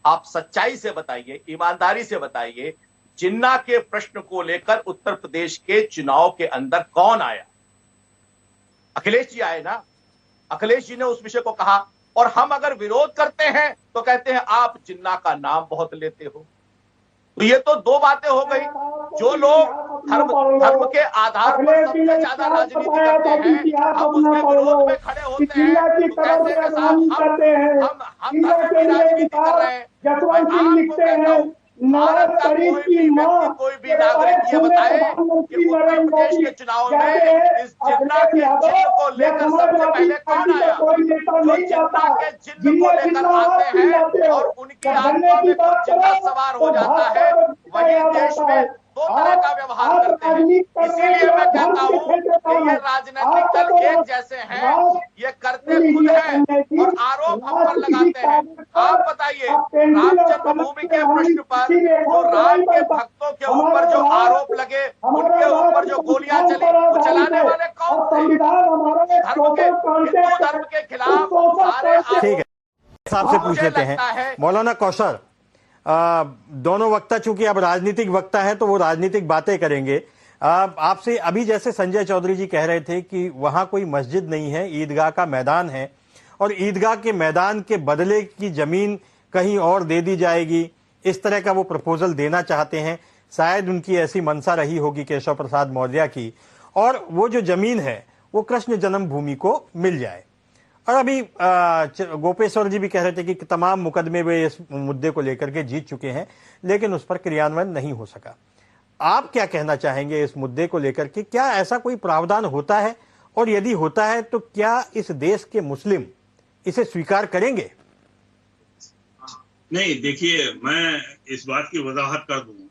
आप सच्चाई से बताइए, ईमानदारी से बताइए, जिन्ना के प्रश्न को लेकर उत्तर प्रदेश के चुनाव के अंदर कौन आया? अखिलेश जी आए ना। अखिलेश जी ने उस विषय को कहा और हम अगर विरोध करते हैं तो कहते हैं आप जिन्ना का नाम बहुत लेते हो। तो ये तो दो बातें हो गई। जो लोग धर्म के आधार पर सबसे ज्यादा राजनीति करते हैं, हम उसके विरोध में खड़े होते हैं तो कहते हैं साहब हम धर्म की राजनीति कर रहे हैं। आपको कहता हूं, भारत का कोई भी नागरिक ये बताए कि उत्तर प्रदेश के चुनाव में इस जिन्ना के चिन्ह को लेकर सबसे पहले कौन आया? जो जिन्ना के चिन्ह को लेकर आते हैं और उनकी आत्मा में जो जिन्ना सवार हो जाता है, वही देश में दो तरह का व्यवहार करते हैं। इसीलिए मैं कहता हूं कि ये राजनीतिक दल एक जैसे हैं, ये करते खुद हैं और आरोप हम पर लगाते हैं। आप बताइए, राम जन्मभूमि के प्रश्न पर जो राम के भक्तों के ऊपर जो आरोप लगे, उनके ऊपर जो गोलियां चली, वो चलाने वाले कौन थे? हिंदू धर्म के खिलाफ सारे। ठीक है, साहब से पूछ लेते हैं। मौलाना कौसर, दोनों वक्ता चूंकि अब राजनीतिक वक्ता है तो वो राजनीतिक बातें करेंगे। आपसे अभी जैसे संजय चौधरी जी कह रहे थे कि वहां कोई मस्जिद नहीं है, ईदगाह का मैदान है और ईदगाह के मैदान के बदले की जमीन कहीं और दे दी जाएगी, इस तरह का वो प्रपोजल देना चाहते हैं। शायद उनकी ऐसी मंशा रही होगी केशव प्रसाद मौर्य की, और वो जो जमीन है वो कृष्ण जन्मभूमि को मिल जाए। और अभी गोपेश्वर जी भी कह रहे थे कि तमाम मुकदमे वे इस मुद्दे को लेकर के जीत चुके हैं, लेकिन उस पर क्रियान्वयन नहीं हो सका। आप क्या कहना चाहेंगे इस मुद्दे को लेकर के? क्या ऐसा कोई प्रावधान होता है, और यदि होता है तो क्या इस देश के मुस्लिम इसे स्वीकार करेंगे? नहीं, देखिए, मैं इस बात की वजाहत कर दूं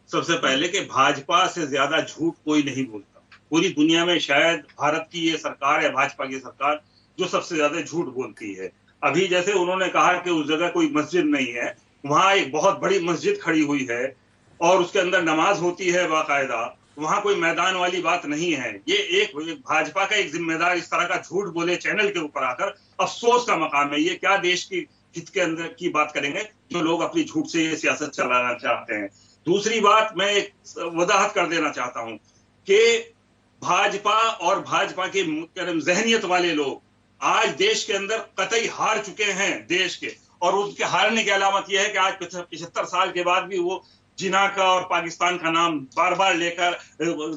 सबसे पहले कि भाजपा से ज्यादा झूठ कोई नहीं बोलता। पूरी दुनिया में शायद भारत की ये सरकार है, भाजपा की सरकार, जो सबसे ज्यादा झूठ बोलती है। अभी जैसे उन्होंने कहा कि उस जगह कोई मस्जिद नहीं है, वहां एक बहुत बड़ी मस्जिद खड़ी हुई है और उसके अंदर नमाज होती है बाकायदा, वहां कोई मैदान वाली बात नहीं है। ये एक भाजपा का एक जिम्मेदार इस तरह का झूठ बोले चैनल के ऊपर आकर, अफसोस का मकाम है। ये क्या देश की हित के अंदर की बात करेंगे जो लोग अपनी झूठ से ये सियासत चलाना चाहते हैं। दूसरी बात मैं एक वजाहत कर देना चाहता हूं कि भाजपा और भाजपा के जहनियत वाले लोग आज देश के अंदर कतई हार चुके हैं देश के, और उनके हारने की अलामत यह है कि आज 75 साल के बाद भी वो जिना का और पाकिस्तान का नाम बार बार लेकर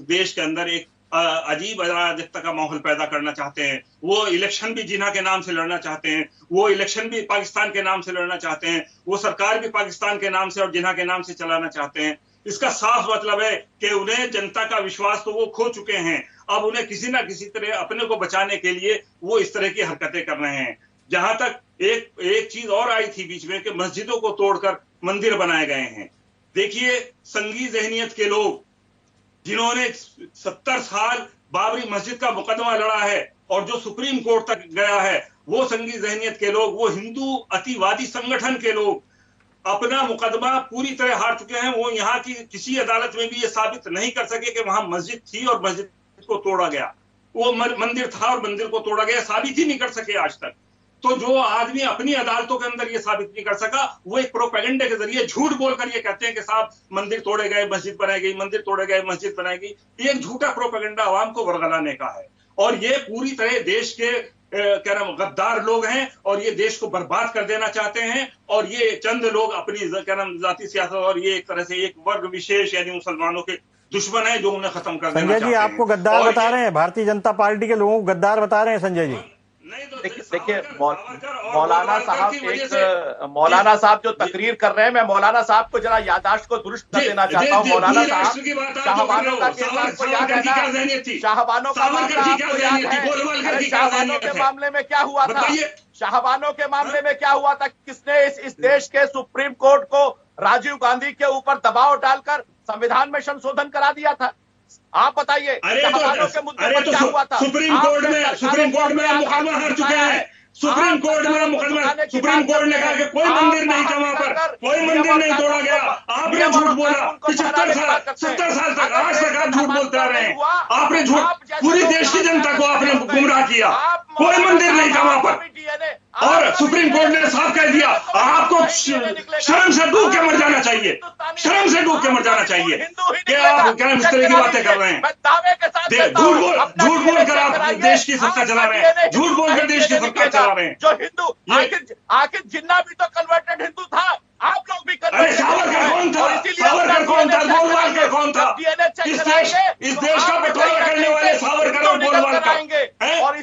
देश के अंदर एक अजीब अराजकता का माहौल पैदा करना चाहते हैं। वो इलेक्शन भी जिना के नाम से लड़ना चाहते हैं, वो इलेक्शन भी पाकिस्तान के नाम से लड़ना चाहते हैं, वो सरकार भी पाकिस्तान के नाम से और जिना के नाम से चलाना चाहते हैं। इसका साफ मतलब है कि उन्हें जनता का विश्वास तो वो खो चुके हैं, अब उन्हें किसी ना किसी तरह अपने को बचाने के लिए वो इस तरह की हरकतें कर रहे हैं। जहां तक एक चीज और आई थी बीच में कि मस्जिदों को तोड़कर मंदिर बनाए गए हैं। देखिए, संगी जहनियत के लोग जिन्होंने 70 साल बाबरी मस्जिद का मुकदमा लड़ा है और जो सुप्रीम कोर्ट तक गया है, वो संगी जहनियत के लोग, वो हिंदू अतिवादी संगठन के लोग अपना मुकदमा पूरी तरह हार चुके हैं। वो यहाँ की किसी अदालत में भी ये साबित नहीं कर सके कि वहां मस्जिद थी और मस्जिद को तोड़ा गया, वो मंदिर था और मंदिर को तोड़ा गया, साबित ही नहीं कर सके आज तक। तो जो आदमी अपनी अदालतों के अंदर ये साबित नहीं कर सका, वो एक प्रोपेगेंडा के जरिए झूठ बोलकर ये कहते हैं कि साहब मंदिर तोड़े गए, मस्जिद बनाई गई, मंदिर तोड़े गए, मस्जिद बनाई गई। ये एक झूठा प्रोपेगेंडा आवाम को वरगलाने का है, और ये पूरी तरह देश के क्या नाम गद्दार लोग हैं और ये देश को बर्बाद कर देना चाहते हैं। और ये चंद लोग अपनी क्या नाम जाति सियासत और ये एक तरह से एक वर्ग विशेष यानी मुसलमानों के दुश्मन है जो उन्हें खत्म कर देना चाहते हैं। संजय जी, आपको गद्दार बता रहे हैं, भारतीय जनता पार्टी के लोगों को गद्दार बता रहे हैं संजय जी? देखिए, मौलाना साहब जो तकरीर कर रहे हैं, मैं मौलाना साहब को जरा याददाश्त को दुरुस्त कर देना चाहता हूँ। मौलाना साहब, शाहबानों का केस आपको याद है ना? शाहबानों का मामला आपको याद है? शाहबानों के मामले में क्या हुआ था? शाहबानों के मामले में क्या हुआ था? किसने इस देश के सुप्रीम कोर्ट को राजीव गांधी के ऊपर दबाव डालकर संविधान में संशोधन करा दिया था? आप बताइए, शाहबानों के मुद्दे पर क्या हुआ था? सुप्रीम कोर्ट में मुकदमा हार चुके हैं। सुप्रीम कोर्ट में मुकदमा, सुप्रीम कोर्ट ने कहा कि कोई मंदिर नहीं था, वहां पर कोई मंदिर नहीं तोड़ा गया। आपने झूठ बोला 70 साल तक, आज तक आप झूठ बोलते आ रहे हैं। आपने झूठ, पूरी देश की जनता को आपने गुमराह किया। कोई मंदिर नहीं था वहां पर, और सुप्रीम कोर्ट ने साफ कह दिया। आपको शर्म से डूब के मर जाना चाहिए, शर्म से डूब के मर जाना चाहिए। क्या आप क्या इस तरह की बातें कर रहे हैं? झूठ बोलकर आप देश की सत्ता चला रहे हैं, झूठ बोलकर देश की सत्ता चला रहे हैं। जो हिंदू आखिर जिन्ना भी तो कन्वर्टेड हिंदू था, आप लोग भी अरे सावरकर कौन था? सावरकर कौन था? गोलवालकर कौन था? इस देश का बंटवारा करने वाले सावरकर और गोलवालकर,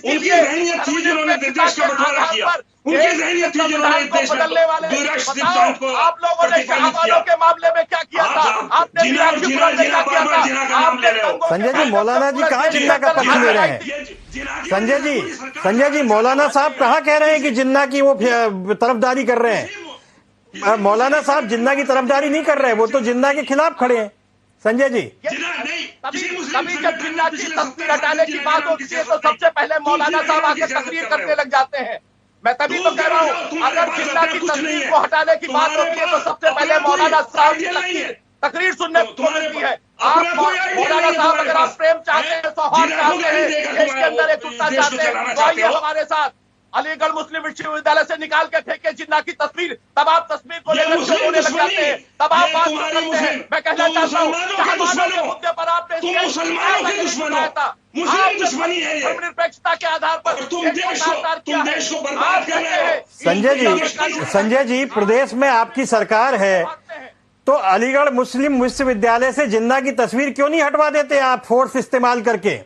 उनकी जहनियत थी जिन्होंने देश का बंटवारा किया, उनकी जहनियत थी जिन्होंने इस देश में द्विराष्ट्र सिद्धांत को आप लोगों ने शाहबानों के मामले में क्या किया था? आपने जिना का नाम ले रहे हो। संजय जी, मौलाना जी कहाँ जिन्ना का पक्ष ले रहे हैं? संजय जी, मौलाना साहब कहाँ कह रहे हैं कि जिन्ना की वो तरफदारी कर रहे हैं? मौलाना साहब जिन्ना की तरफदारी नहीं कर रहे, वो तो जिन्ना के खिलाफ खड़े हैं। संजय जी, कभी जब जिन्ना की तस्वीर हटाने की बात होती है तो सबसे पहले मौलाना साहब आकर तकरीर करने लग जाते हैं। मैं तभी तो कह रहा हूँ, अगर जिन्ना की तस्वीर को हटाने की बात होती है तो सबसे पहले मौलाना साहब की तकरीर सुनने को मिलती है। आप मौलाना साहब, अगर आप प्रेम चाहते हैं, सौहार्द चाहते हैं, देश के अंदर एकजुटता चाहते हैं, तो आइए हमारे साथ अलीगढ़ मुस्लिम विश्वविद्यालय से निकाल के फेंके जिन्ना की तस्वीर, तब आप तस्वीर को लेकर रोने लग जाते हैं, तब आप बात करते हैं। मैं कहना चाहता हूँ, शाहबानों के मुद्दे पर आपने धर्मनिरपेक्षता के आधार पर देश को बर्बाद कर रहे हो। संजय जी, प्रदेश में आपकी सरकार है, तो अलीगढ़ मुस्लिम विश्वविद्यालय से जिन्ना की तस्वीर क्यों नहीं हटवा देते आप फोर्स इस्तेमाल करके?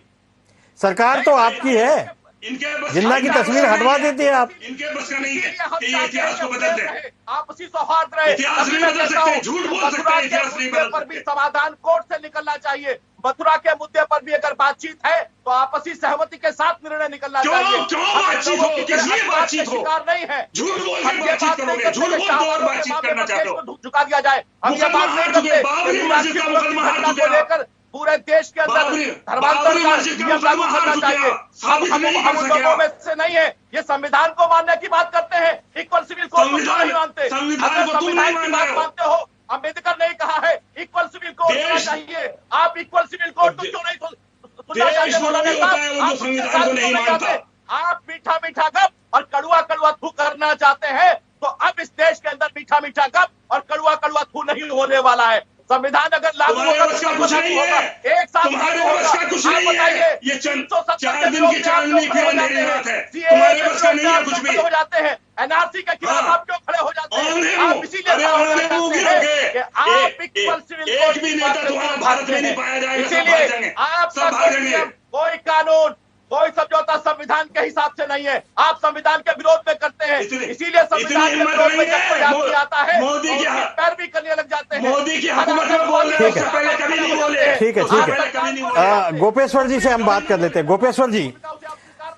सरकार तो आपकी है। इनके बस जिन्ना की तस्वीर हटवा देते हैं आप। इनके बस का नहीं है कि ये इतिहास को बदल दें। आपसी सौहार्द रहे, इतिहास नहीं बदल सकते, झूठ बोल सकते हैं, इतिहास नहीं बदल पर भी सकते। समाधान कोर्ट से निकलना चाहिए। मथुरा के मुद्दे पर भी अगर बातचीत है तो आपसी सहमति के साथ निर्णय निकलना चाहिए। क्यों बातचीत हो, किस लिए बातचीत हो? शिकार नहीं है, झूठ बोल हम के ये बातचीत बात नहीं करोगे, करते झूठ कि बोल शाहबाज और के बातचीत मामले करना पर चाहते देश हो। को झुका दिया जाए। हम ये बात नहीं करते बाबरी मस्जिद का मुकदमा हार घटना को चुका। लेकर पूरे देश के अंदर धर्मांतरण बाबरी का मस्जिद का नियम लागू मुकदमा हार करना चुका। चाहिए। साबित नहीं कर हम उन सके लोगों आप। में से नहीं है, ये संविधान को मानने की बात करते हैं, इक्वल सिविल कोड को क्यों नहीं मानते? संविधान अगर को तुम संविधान नहीं की मान बात रहे हो। मानते हो, अम्बेडकर ने कहा है इक्वल सिविल कोड होना देश- चाहिए, आप इक्वल सिविल कोड को क्यों नहीं सुनना चाहते? देश मौलाना वही होता साहब, है वो जो आप उसके संविधान साथ को क्यों नहीं जाते? मानता। आप मीठा मीठा गप और कड़ुआ कड़ुआ थू करना चाहते हैं, तो अब इस देश के अंदर मीठा मीठा गप और कड़ुआ कड़ुआ थू नहीं होने वाला है। संविधान अगर लागू तुम्हारे होगा बस तो का कुछ नहीं है, एक साथ तुम्हारे लागू बस होगा। का कुछ आप नहीं है। बताइए, ये 370 चार के दिन विरोध की में आप चांदनी क्यों खड़े हो की जाते अंधेरी हैं? रात है, CAA तुम्हारे के बस का विरोध नहीं में है आप कुछ क्यों भी। खड़े हो जाते हैं? एनआरसी के खिलाफ हाँ। आप क्यों खड़े हो जाते हैं? आने आप हो, इसीलिए अरे खड़े हो आने जाते मुंह हैं गिरोगे। कि आप इक्वल सिविल एक कोड भी की नेता बात तुम्हारा करते भारत में हैं। नहीं पाया जाएगा, सब इसीलिए भाग जाएंगे, आपका सब कोई भागेंगे। नियम, कोई कानून, कोई समझौता संविधान के हिसाब से नहीं है। आप संविधान के विरोध में करते हैं, इसीलिए संविधान के हिम्मत विरोध में नहीं जब कोई है। आदमी आता है मोदी तो की उसकी पैरवी करने लग जाते हैं। मोदी की हुकूमत में बोल रहे हैं, उससे पहले कभी नहीं बोले। ठीक है, उससे ठीक है। पहले कभी नहीं बोले। गोपेश्वर जी से हम बात कर लेते हैं।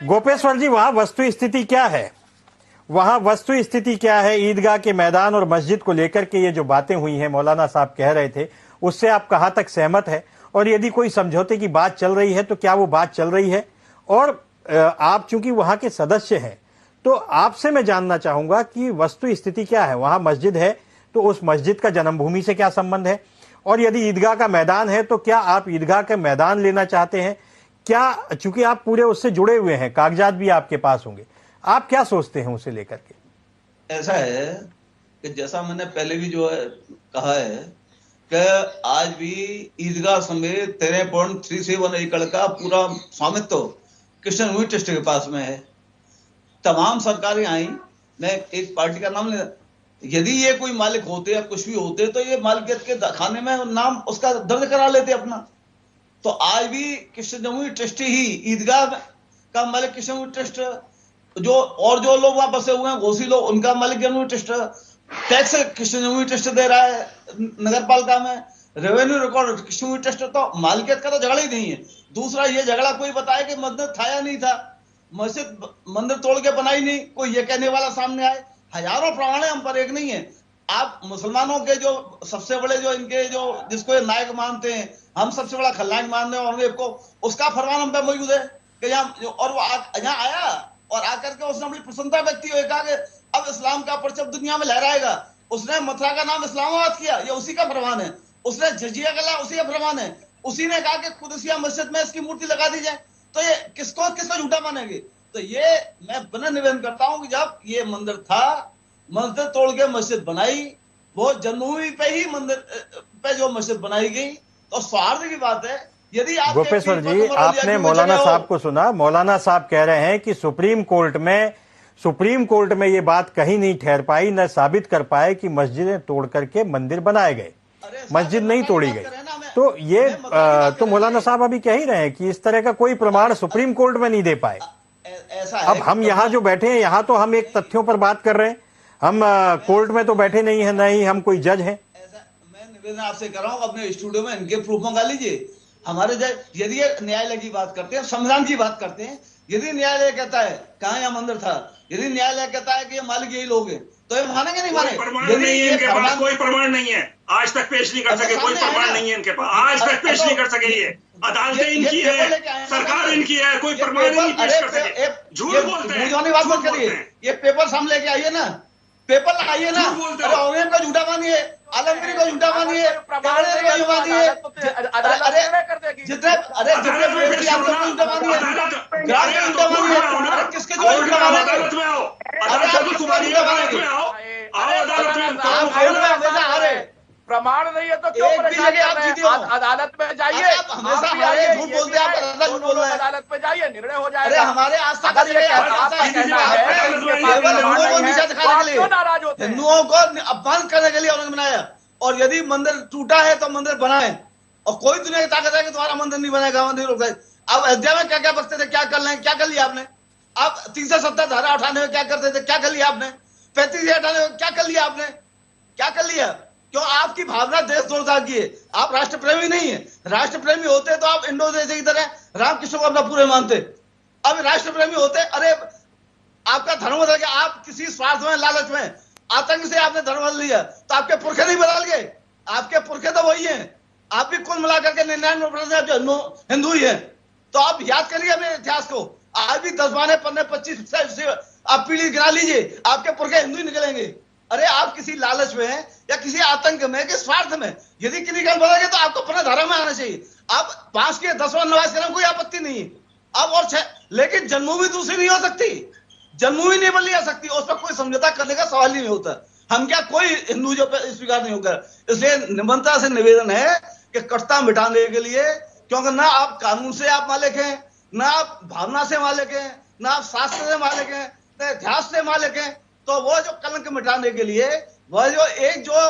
गोपेश्वर जी, वहां वस्तु स्थिति क्या है? वहां वस्तु स्थिति क्या है? ईदगाह के मैदान और मस्जिद को लेकर के ये जो बातें हुई हैं, मौलाना साहब कह रहे थे, उससे आप कहां तक सहमत है? और यदि कोई समझौते की बात चल रही है तो क्या वो बात चल रही है? और आप चूंकि वहां के सदस्य हैं, तो आपसे मैं जानना चाहूंगा कि वस्तु स्थिति क्या है? वहां मस्जिद है तो उस मस्जिद का जन्मभूमि से क्या संबंध है? और यदि ईदगाह का मैदान है तो क्या आप ईदगाह का मैदान लेना चाहते हैं? क्या, चूंकि आप पूरे उससे जुड़े हुए हैं, कागजात भी आपके पास होंगे, आप क्या सोचते हैं उसे लेकर के? ऐसा है कि जैसा मैंने पहले भी जो है कहा है कि आज भी ईदगाह समेत 13.37 एकड़ का पूरा स्वामित्व कृष्ण भूमि ट्रस्ट के पास में है। तमाम सरकारें आई, मैं एक पार्टी का नाम ले, यदि ये कोई मालिक होते या कुछ भी होते तो ये मालिकियत के खाने में नाम उसका दर्ज करा लेते अपना। तो आज भी कृष्ण जमुई ट्रस्ट ही ईदगाह का मालिक कृष्ण जमुई ट्रस्ट, जो और जो लोग वहां बसे हुए हैं घोसी लोग, उनका मालिक Jamui trust, tax Krishna Jamui trust दे रहा है नगर पालिका में, revenue record Krishna Jamui trust. तो मालिकियत का तो झगड़ा ही नहीं है। दूसरा ये झगड़ा कोई बताए कि मंदिर था या नहीं था, मस्जिद मंदिर तोड़ के बनाई नहीं, कोई ये कहने वाला सामने आए। हजारों प्रमाण है, हम पर एक नहीं है। आप मुसलमानों के जो सबसे बड़े जो इनके जो जिसको ये नायक मानते हैं, हम सबसे बड़ा खलनायक मानते हैं औरंगजेब को, उसका फरमान हम पे मौजूद है कि यहाँ, और वो यहाँ आया और आकर के उसने अपनी प्रसन्नता व्यक्त की, कहा कि अब इस्लाम का परचम दुनिया में लहराएगा। उसने मथुरा का नाम इस्लामाबाद किया, ये उसी का फरमान है। उसने जजिया का उसी का फरमान है। उसी ने कहा कि कुदसिया मस्जिद में इसकी मूर्ति लगा दी जाए। तो ये किसको झूठा मानेंगे? तो ये मैं पुनः निवेदन करता हूं कि जब ये मंदिर था, मंदिर तोड़ के मस्जिद बनाई, वो जन्मभूमि पे ही मंदिर पे जो मस्जिद बनाई गई, तो स्वार्थ की बात है। यदि आप गोपेश्वर जी, आपने मौलाना साहब को सुना। मौलाना साहब कह रहे हैं कि सुप्रीम कोर्ट में ये बात कहीं नहीं ठहर पाई, न साबित कर पाए कि मस्जिदें तोड़ करके मंदिर बनाए गए, मस्जिद नहीं तोड़ी गई। तो ये तो मौलाना साहब अभी कह ही रहे हैं कि इस तरह का कोई प्रमाण सुप्रीम कोर्ट में नहीं दे पाए। अब हम यहाँ जो बैठे हैं, यहाँ तो हम एक तथ्यों पर बात कर रहे हैं, हम कोर्ट में तो बैठे नहीं है, नहीं हम कोई जज हैं। मैं निवेदन आपसे कर रहा हूँ, अपने स्टूडियो में इनके प्रूफ मंगा लीजिए। हमारे यदि न्यायालय की बात करते हैं, संविधान की बात करते हैं, यदि न्यायालय कहता है कहाँ यह मंदिर था, यदि न्यायालय कहता है कि ये मालिक यही लोग हैं, तो ये मानेंगे नहीं मानेंगे? प्रमाण नहीं है इनके पास, कोई प्रमाण नहीं है, आज तक पेश नहीं कर सके, कोई प्रमाण नहीं है इनके पास, आज तक पेश नहीं कर सके। ये अदालतें इनकी है, सरकार इनकी है, कोई प्रमाण नहीं पेश कर सके, झूठ बोलते हैं। बात मत करिए, ये पेपर सामने लेके आइए ना, पेपर लगाइए ना। अरे औरंगजेब को झूठा मानिए, आलमगीर को झूठा मानिए, जितने जितने झूठा मानिए, ग्राम को झूठा मानिए, किसके जो झूठा मानेंगे? अदालत में आओ, अदालत में प्रमाण नहीं है तो क्यों परेशान कर रहे हैं? अदालत में जाइए, हमेशा हमारे झूठ बोलते हैं, आप झूठ बोल रहे हैं। अदालत में जाइए, निर्णय हो जाएगा। अरे हमारे आस्था का हिंदुओं को अपमान करने के लिए उन्होंने बनाया। और यदि मंदिर टूटा है तो मंदिर बनाए, और कोई दुनिया की ताकत है कि तुम्हारा मंदिर नहीं बनेगा, मंदिर रुक गए। अब अयोध्या में क्या क्या बचते थे, क्या कर लें, क्या कर लिया आपने? आप 370 धारा उठाने में क्या करते थे? क्या कर लिया आपने? 35 हटाने में क्या कर लिया आपने? क्या कर लिया? क्यों? आपकी भावना देशद्रोह की है। आप राष्ट्र प्रेमी नहीं है। राष्ट्र प्रेमी होते तो आप इंडोनेशिया की तरह रामकृष्ण को अपना पूरे मानते। अब राष्ट्र प्रेमी होते, अरे आपका धर्म बदल गया, आप किसी स्वार्थ में, लालच में, आतंक से आपने धर्म बदल लिया, तो आपके पुरखे नहीं बदल गए? आपके पुरखे तो वही हैं। आप भी कुल मिलाकर के 99% हिंदू ही हैं। तो आप याद करिए अपने इतिहास को। आज भी 10 बाने 15-25 आप पीढ़ी गिरा लीजिए, आपके पुरखे हिंदू ही निकलेंगे। अरे आप किसी लालच में या किसी आतंक में, किस स्वार्थ में यदि किसी गल बदल गए तो आपको अपने धर्म में आना चाहिए। अब 5 के 10वां नवाज करने कोई आपत्ति नहीं है। अब और लेकिन जन्मभूमि दूसरी नहीं हो सकती, जन्मभूमि नहीं बदली जा सकती, उस पर कोई समझौता करने का सवाल ही नहीं होता। हम क्या कोई हिंदू जो स्वीकार नहीं होगा। इसलिए निमंत्रणा से निवेदन है कि कटुता मिटाने के लिए, क्योंकि ना आप कानून से आप मालिक हैं, ना आप भावना से मालिक हैं, ना आप शास्त्र से मालिक हैं, ना इतिहास से मालिक हैं, तो वो जो कलंक मिटाने के लिए, वह जो एक जो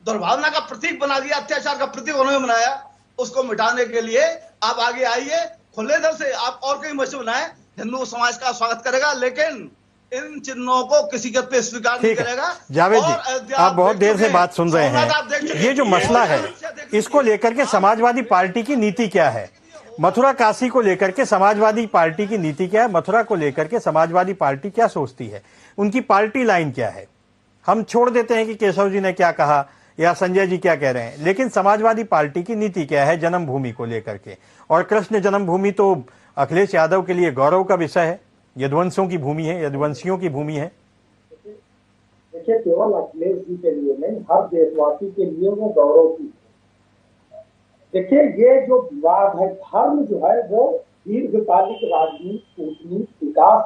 दुर्भावना का प्रतीक बना दिया, अत्याचार का प्रतीक उन्होंने बनाया, उसको मिटाने के लिए आप आगे आइए, खुले दिल से आप और कई मशहूर बनाए। हिंदू समाज का स्वागत करेगा, लेकिन इन चिन्हों को किसी के पे स्वीकार नहीं करेगा। जावेद जी, आप बहुत देर से बात सुन रहे हैं। ये जो मसला है, इसको लेकर के समाजवादी पार्टी की नीति क्या है? मथुरा काशी को लेकर के समाजवादी पार्टी की नीति क्या है? मथुरा को लेकर के समाजवादी पार्टी क्या सोचती है? उनकी पार्टी लाइन क्या है? हम छोड़ देते हैं कि केशव जी ने क्या कहा या संजय जी क्या कह रहे हैं, लेकिन समाजवादी पार्टी की नीति क्या है जन्मभूमि को लेकर के? और कृष्ण जन्मभूमि तो अखिलेश यादव के लिए गौरव का विषय है, यदुवंशियों की भूमि है, यदुवंशियों की भूमि है। देखिए, केवल अखिलेश जी के लिए नहीं, हर देशवासी के लिए वो गौरव की। देखिए, ये जो विवाद है, धर्म जो है वो दीर्घकालिक राजनीति, कूटनीति, विकास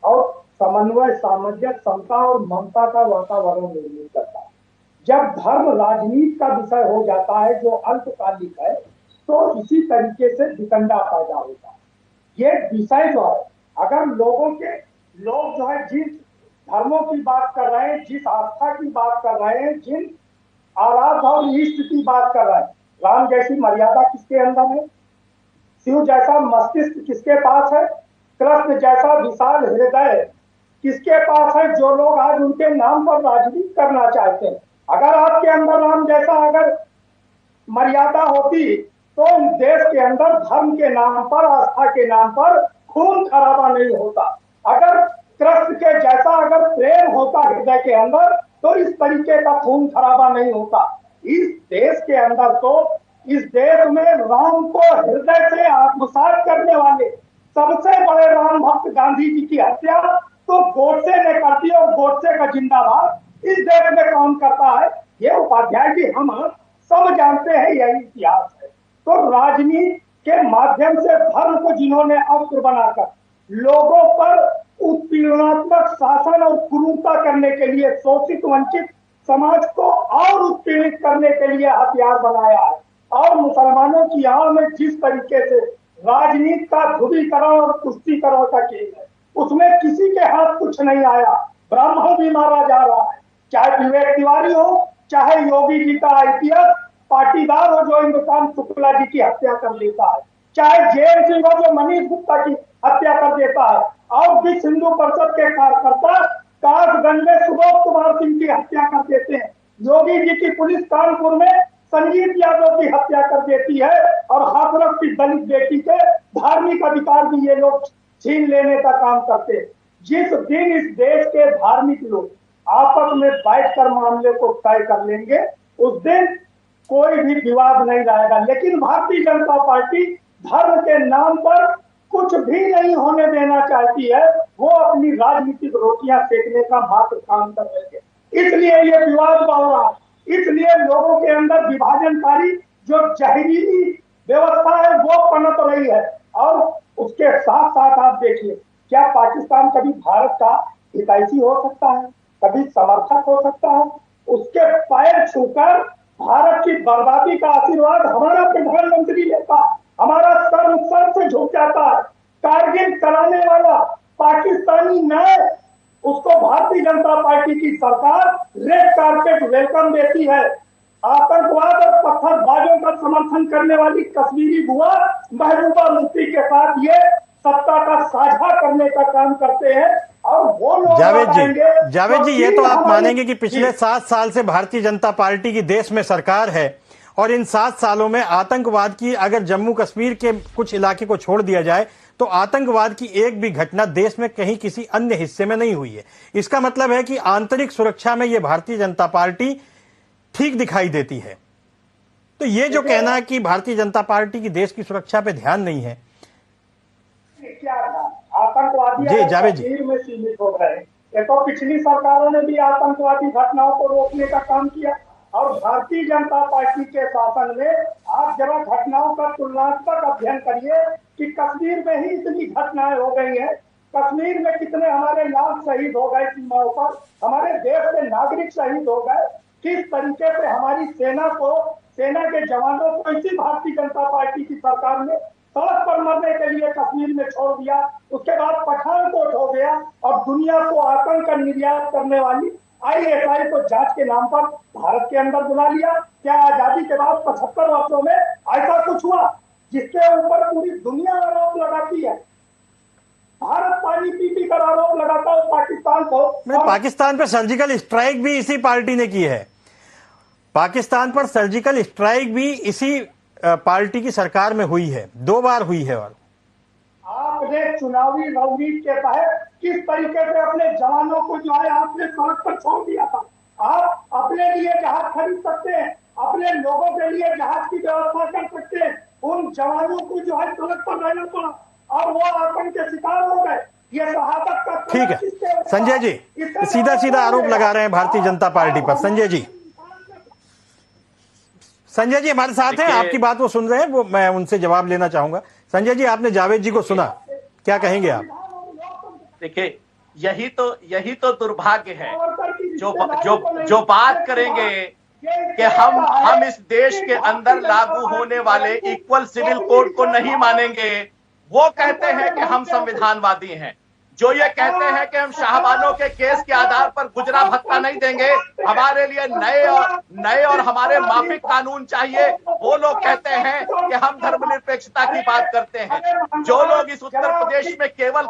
और समन्वय, सामंजस्य, समता और ममता का वातावरण निर्मित करता है। जब धर्म राजनीति का विषय हो जाता है जो अल्पकालिक है, तो इसी तरीके से वितंडा पैदा होता है। ये विषय जो है, अगर लोग जो है जिस धर्मों की बात कर रहे हैं, जिस आस्था की बात कर रहे हैं, जिन आराध्य और इष्ट की बात कर रहे हैं, राम जैसी मर्यादा किसके अंदर है? शिव जैसा मस्तिष्क किसके पास है? कृष्ण जैसा विशाल हृदय किसके पास है? जो लोग आज उनके नाम पर राजनीति करना चाहते हैं। अगर आपके अंदर राम जैसा अगर मर्यादा होती तो देश के अंदर धर्म के नाम पर, आस्था के नाम पर खून खराबा नहीं होता। अगर कृष्ण के जैसा अगर प्रेम होता हृदय के अंदर, तो इस तरीके का खून खराबा नहीं होता। इस देश के अंदर तो, इस देश में राम को हृदय से आत्मसात करने वाले सबसे बड़े राम भक्त गांधी जी की हत्या तो गोडसे ने कर दी, और गोडसे का जिंदाबाद इस देश में कौन करता है? ये उपाध्याय जी, हम सब जानते हैं, यही इतिहास है। तो राजनीति के माध्यम से धर्म को जिन्होंने अस्त्र बनाकर लोगों पर उत्पीड़नात्मक शासन और क्रूरता करने के लिए, शोषित वंचित समाज को और उत्पीड़ित करने के लिए हथियार बनाया है, और मुसलमानों की आड़ में जिस तरीके से राजनीति का ध्रुवीकरण और तुष्टीकरण का खेल है, उसमें किसी के हाथ कुछ नहीं आया। ब्राह्मण भी मारा जा रहा है, चाहे विवेक तिवारी हो, चाहे योगी जी का आईपीएस पाटीदार हो जो इंद्रकांत शुक्ला जी की हत्या कर देता है, चाहे जेएन सिंह हो जो मनीष गुप्ता की हत्या कर देता है, और विश्व हिंदू परिषद के कार्यकर्ता कासगंज में सुबोध कुमार सिंह की हत्या कर देते हैं, योगी जी की पुलिस कानपुर में संजीत यादव की हत्या कर देती है, और हाथरस की दलित बेटी के धार्मिक अधिकार भी ये लोग छीन लेने का काम करते हैं। जिस दिन इस देश के धार्मिक लोग आपस में बैठकर मामले को तय कर लेंगे, उस दिन कोई भी विवाद नहीं रहेगा। लेकिन भारतीय जनता पार्टी धर्म के नाम पर कुछ भी नहीं होने देना चाहती है। वो अपनी राजनीतिक रोटियां सेकने का मात्र काम कर रहे हैं, इसलिए ये विवाद बढ़ रहा है। इसलिए लोगों के अंदर विभाजनकारी जो जहरीली व्यवस्था है वो पनप रही है। और उसके साथ साथ आप देखिए, क्या पाकिस्तान कभी भारत का हितैषी हो सकता है? कभी समर्थक हो सकता है? उसके पैर छूकर भारत की बर्बादी का आशीर्वाद हमारा प्रधानमंत्री लेता है, हमारा सर से झुक जाता है। कारगिल कराने वाला पाकिस्तानी न्याय, उसको भारतीय जनता पार्टी की सरकार रेड कारपेट वेलकम देती है। आतंकवाद और पत्थरबाजों का समर्थन करने वाली कश्मीरी बुआ महबूबा मुफ्ती के साथ ये सत्ता का साझा करने का काम करते हैं। और वो लोग जावेद जी ये तो आप मानेंगे कि पिछले 7 साल से भारतीय जनता पार्टी की देश में सरकार है और इन 7 सालों में आतंकवाद की, अगर जम्मू कश्मीर के कुछ इलाके को छोड़ दिया जाए तो आतंकवाद की एक भी घटना देश में कहीं किसी अन्य हिस्से में नहीं हुई है। इसका मतलब है कि आंतरिक सुरक्षा में यह भारतीय जनता पार्टी ठीक दिखाई देती है। तो ये जो कहना है कि भारतीय जनता पार्टी की देश की सुरक्षा पे ध्यान नहीं है, क्या आतंकवादी जी जावेद जी कश्मीर में सीमित हो गए। ये तो पिछली सरकारों ने भी आतंकवादी घटनाओं को रोकने का काम किया और भारतीय जनता पार्टी के शासन में आप जरा घटनाओं का तुलनात्मक अध्ययन करिए कि कश्मीर में ही इतनी घटनाएं हो गई हैं। कश्मीर में कितने हमारे लाख शहीद हो गए सीमाओं पर, हमारे देश के नागरिक शहीद हो गए। किस तरीके से हमारी सेना के जवानों को इसी भारतीय जनता पार्टी की सरकार ने सड़क पर मरने के लिए कश्मीर में छोड़ दिया। उसके बाद पठानकोट हो गया और दुनिया को आतंक का निर्यात करने वाली ISI को जांच के नाम पर भारत के अंदर बुला लिया। क्या आजादी के बाद 75 वर्षों में ऐसा कुछ हुआ जिसके ऊपर पूरी दुनिया आरोप लगाती है? भारत पानी पी कर आरोप लगाता है पाकिस्तान को। पाकिस्तान पर सर्जिकल स्ट्राइक भी इसी पार्टी ने की है। पाकिस्तान पर सर्जिकल स्ट्राइक भी इसी पार्टी की सरकार में हुई है, 2 बार हुई है। और आपने चुनावी रणनीति के तहत किस तरीके से अपने जवानों को जो है आपने सड़क पर छोड़ दिया था। आप अपने लिए जहाज खरीद सकते हैं, अपने लोगों के लिए जहाज की व्यवस्था कर सकते हैं, उन जवानों को जो है सड़क पर रहना पड़ा और वो आतंक के शिकार हो गए। ये शहादत का ठीक है संजय जी, सीधा आरोप लगा रहे हैं भारतीय जनता पार्टी पर। संजय जी हमारे साथ हैं, आपकी बात वो सुन रहे हैं, वो मैं उनसे जवाब लेना चाहूंगा। संजय जी आपने जावेद जी को सुना, क्या कहेंगे आप? देखिए यही तो दुर्भाग्य है जो बात करेंगे कि हम इस देश के अंदर लागू होने वाले इक्वल सिविल कोड को नहीं मानेंगे। वो कहते हैं कि हम संविधानवादी हैं। जो ये कहते हैं कि हम शाहबानों के केस के आधार पर गुजरा भत्ता नहीं देंगे, हमारे लिए नए और हमारे माफिक कानून चाहिए, वो लोग कहते हैं कि हम धर्मनिरपेक्षता की बात करते हैं। जो लोग इस उत्तर प्रदेश में केवल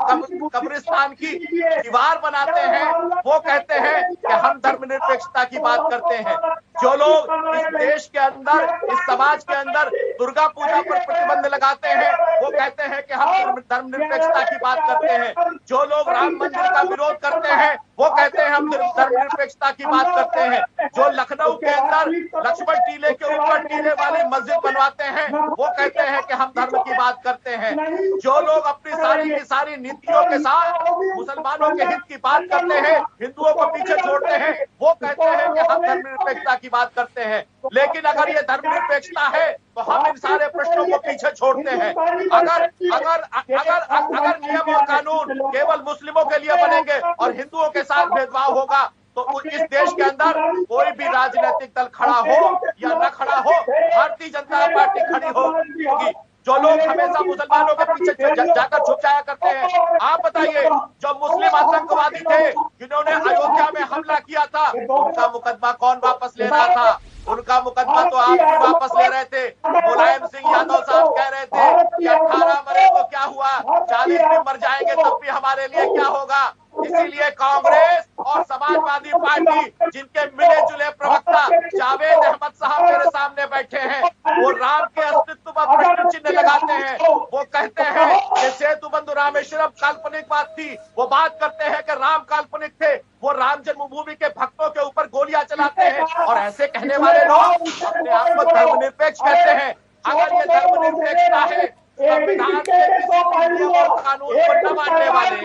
कब्रिस्तान की दीवार बनाते हैं, वो कहते हैं कि हम धर्मनिरपेक्षता की बात करते हैं। जो लोग इस देश के अंदर, इस समाज के अंदर दुर्गा पूजा पर प्रतिबंध लगाते हैं, वो कहते हैं कि हम धर्मनिरपेक्षता की बात करते हैं। जो लोग राम मंदिर का विरोध करते हैं, वो कहते हैं हम धर्मनिरपेक्षता की बात करते हैं। जो लखनऊ के अंदर लक्ष्मण टीले के ऊपर टीले वाली मस्जिद बनवाते हैं, वो कहते हैं कि हम धर्म की बात करते हैं। जो लोग अपनी सारी की सारी नीतियों के साथ मुसलमानों के हित की बात करते हैं, हिंदुओं को पीछे छोड़ते हैं, वो कहते हैं कि हम धर्मनिरपेक्षता की बात करते हैं। लेकिन अगर ये धर्मनिरपेक्षता है तो हम इन सारे प्रश्नों को पीछे छोड़ते हैं। अगर नियम और कानून केवल मुस्लिमों के लिए बनेंगे और हिंदुओं के साथ भेदभाव होगा तो इस देश के अंदर कोई भी राजनीतिक दल खड़ा हो या न खड़ा हो, भारतीय जनता पार्टी खड़ी होगी। जो लोग हमेशा मुसलमानों के पीछे जाकर छुप जाया करते हैं, आप बताइए जो मुस्लिम आतंकवादी थे जिन्होंने अयोध्या में हमला किया था, उनका मुकदमा कौन वापस ले रहा था? उनका मुकदमा तो आप ही वापस ले रहे थे। मुलायम सिंह यादव साहब कह रहे थे कि 18 मरे तो क्या हुआ, 40 भी मर जाएंगे तब भी हमारे लिए क्या होगा। इसीलिए कांग्रेस और समाजवादी पार्टी, जिनके मिले जुले प्रवक्ता जावेद अहमद साहब मेरे सामने बैठे हैं, वो राम के अस्तित्व पर प्रश्न चिन्ह लगाते हैं। वो कहते हैं कि सेतु बंधु रामेश्वरम काल्पनिक बात थी। वो बात करते हैं कि राम काल्पनिक थे। वो राम जन्मभूमि के भक्तों के ऊपर गोलियां चलाते हैं और ऐसे कहने वाले लोग अपने आप को धर्मनिरपेक्ष कहते हैं। अगर ये धर्मनिरपेक्षता है, संविधान के किसी नियम और कानून को न मानने वाले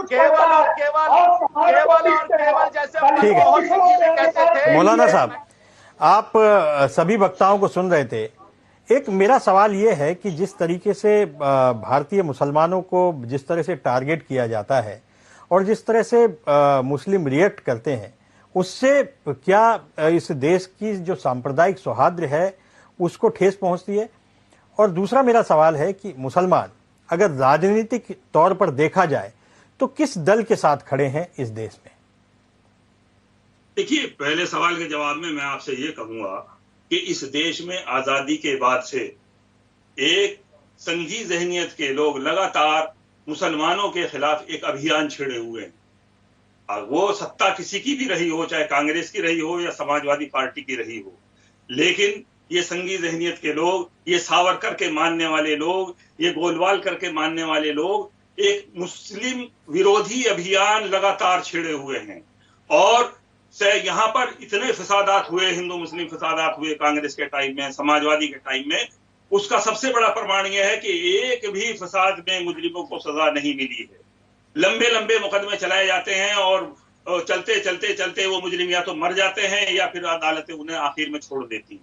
केवल जैसे मनमोहन सिंह जी कहते थे। मौलाना साहब, आप सभी वक्ताओं को सुन रहे थे। एक मेरा सवाल ये है कि जिस तरीके से भारतीय मुसलमानों को जिस तरह से टारगेट किया जाता है और जिस तरह से मुस्लिम रिएक्ट करते हैं, उससे क्या इस देश की जो सांप्रदायिक सौहार्द है उसको ठेस पहुंचती है? और दूसरा मेरा सवाल है कि मुसलमान अगर राजनीतिक तौर पर देखा जाए तो किस दल के साथ खड़े हैं इस देश में? देखिए, पहले सवाल के जवाब में मैं आपसे ये कहूंगा कि इस देश में आजादी के बाद से एक संघी जहनियत के लोग लगातार मुसलमानों के खिलाफ एक अभियान छेड़े हुए हैं। वो सत्ता किसी की भी रही हो, चाहे कांग्रेस की रही हो या समाजवादी पार्टी की रही हो, लेकिन ये संघी ज़हनियत के लोग, ये सावरकर के मानने वाले लोग, ये गोलवालकर के मानने वाले लोग एक मुस्लिम विरोधी अभियान लगातार छेड़े हुए हैं। और यहाँ पर इतने फसादात हुए, हिंदू मुस्लिम फसादात हुए कांग्रेस के टाइम में, समाजवादी के टाइम में, उसका सबसे बड़ा प्रमाण यह है कि एक भी फसाद में मुजरिमों को सजा नहीं मिली है। लंबे लंबे मुकदमे चलाए जाते हैं और चलते चलते चलते वो मुजरिम या तो मर जाते हैं या फिर अदालतें उन्हें आखिर में छोड़ देती हैं।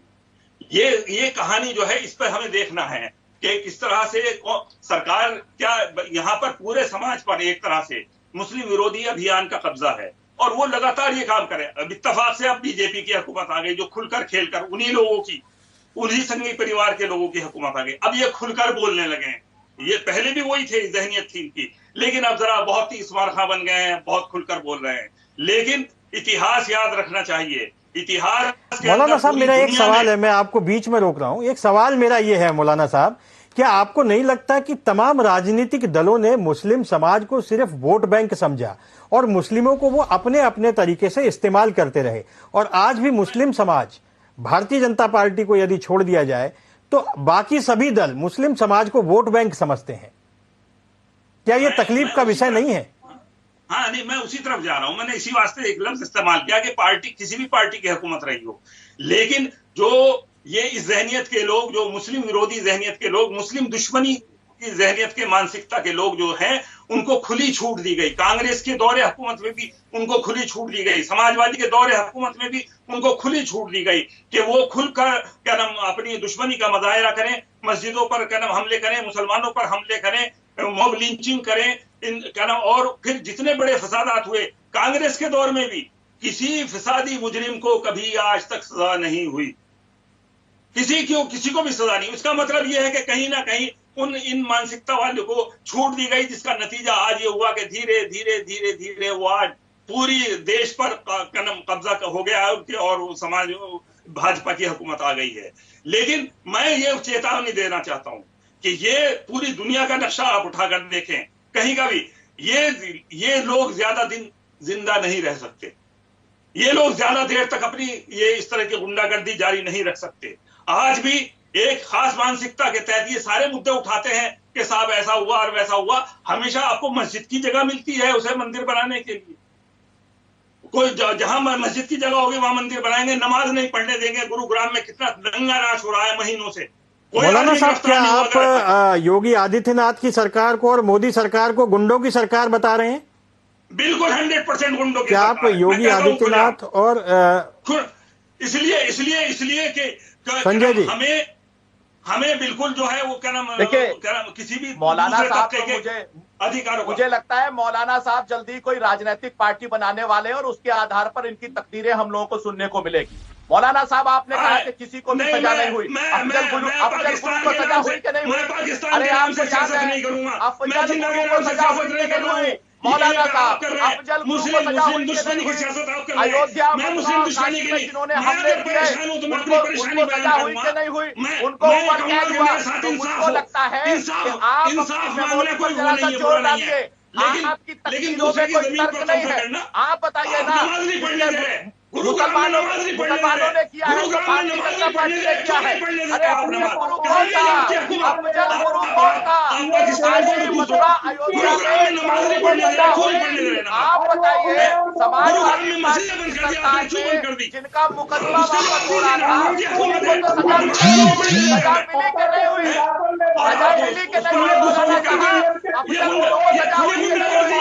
ये कहानी जो है, इस पर हमें देखना है कि किस तरह से सरकार क्या यहाँ पर पूरे समाज पर एक तरह से मुस्लिम विरोधी अभियान का कब्जा है और वो लगातार ये काम करे। अब इत्तेफाक से अब बीजेपी की हुकूमत आ गई जो खुलकर खेलकर उन्हीं लोगों की, उन्हीं संघी परिवार के लोगों की हुकूमत आ गई। अब ये खुलकर बोलने लगे हैं। ये पहले भी वही थे, ज़हनियत थी इनकी, लेकिन अब जरा बहुत ही इस्मारखा बन गए हैं, बहुत खुलकर बोल रहे हैं। लेकिन इतिहास याद रखना चाहिए। इतिहास मौलाना साहब, मेरा एक सवाल है, मैं आपको बीच में रोक रहा हूं। एक सवाल मेरा ये है मौलाना साहब, क्या आपको नहीं लगता कि तमाम राजनीतिक दलों ने मुस्लिम समाज को सिर्फ वोट बैंक समझा और मुस्लिमों को वो अपने अपने तरीके से इस्तेमाल करते रहे, और आज भी मुस्लिम समाज, भारतीय जनता पार्टी को यदि छोड़ दिया जाए तो बाकी सभी दल मुस्लिम समाज को वोट बैंक समझते हैं? क्या ये तकलीफ का विषय नहीं है? हाँ, नहीं, मैं उसी तरफ जा रहा हूं। मैंने इसी वास्ते एक लफ्ज इस्तेमाल किया कि पार्टी, किसी भी पार्टी की हुकूमत रही हो, लेकिन जो ये इस ज़हनियत के लोग, जो मुस्लिम विरोधी ज़हनियत के लोग, मुस्लिम दुश्मनी की ज़हनियत के मानसिकता के लोग जो हैं, उनको खुली छूट दी गई। कांग्रेस के दौरे हुकूमत में भी उनको खुली छूट दी गई, समाजवादी के दौरे हुकूमत में भी उनको खुली छूट दी गई कि वो खुलकर क्या नाम अपनी दुश्मनी का मुजाहिरा करें, मस्जिदों पर क्या नाम हमले करें, मुसलमानों पर हमले करें, मॉब लिंचिंग करें, क्या नाम। और फिर जितने बड़े फसादात हुए कांग्रेस के दौर में भी, किसी फसादी मुजरिम को कभी आज तक सजा नहीं हुई, किसी को भी सजा नहीं। उसका मतलब यह है कि कहीं ना कहीं इन मानसिकता वालों को छूट दी गई, जिसका नतीजा आज ये हुआ कि धीरे धीरे धीरे धीरे वो आज पूरी देश पर कब्जा हो गया और समाज भाजपा की हुकूमत आ गई है। लेकिन मैं ये चेतावनी देना चाहता हूं कि ये पूरी दुनिया का नक्शा आप उठाकर देखें, कहीं का भी ये लोग ज्यादा दिन जिंदा नहीं रह सकते। ये लोग ज्यादा देर तक अपनी ये इस तरह की गुंडागर्दी जारी नहीं रख सकते। आज भी एक खास मानसिकता के तहत ये सारे मुद्दे उठाते हैं कि साहब ऐसा हुआ और वैसा हुआ। हमेशा आपको मस्जिद की जगह मिलती है उसे मंदिर बनाने के लिए। कोई जहां मस्जिद की जगह होगी वहां मंदिर बनाएंगे, नमाज नहीं पढ़ने देंगे। गुरुग्राम में कितना दंगा राज हो रहा है महीनों से। मौलाना साहब, क्या आप योगी आदित्यनाथ की सरकार को और मोदी सरकार को गुंडों की सरकार बता रहे हैं? बिल्कुल 100% गुंडों की। क्या आप योगी आदित्यनाथ और इसलिए कि संजय जी, हमें बिल्कुल जो है वो क्या नाम किसी भी मौलाना साहब को मुझे लगता है मौलाना साहब जल्दी कोई राजनीतिक पार्टी बनाने वाले हैं और उसके आधार पर इनकी तकदीरें हम लोगों को सुनने को मिलेगी। मौलाना साहब, आपने कहा कि किसी को भी सजा नहीं हुई, अफजल गुरु को सजा हुई कि नहीं हुई? अरे आपको याद है अफजल गुरु को सजा हुई कि नहीं हुई? मौलाना साहब, अफजल गुरु को सजा हुई कि नहीं हुई? अयोध्या जिन्होंने हमले किए उनको सजा हुई कि नहीं हुई? उनको ऊपर कैद हुआ। तो मुझको लगता है कि आप अपनी मेमोरी को जरा सा जोड़ डालिए। आपकी तकदीरों में कोई तर्क नहीं है। आप बताइए ना, मुसलमानों ने किया है तो भारतीय जनता पार्टी ने किया है। अरे अफजल गुरु कौन था? अफजल गुरु कौन था? मथुरा अयोध्या में आप बताइए, समाजवादी पार्टी की सरकार में जिनका मुकदमा वापस हो रहा था उनको तो सजा मिली के नहीं हुई? सजा मिली के नहीं हुई? मौलाना साहब, अफजल गुरु को सजा हुई के नहीं हुई?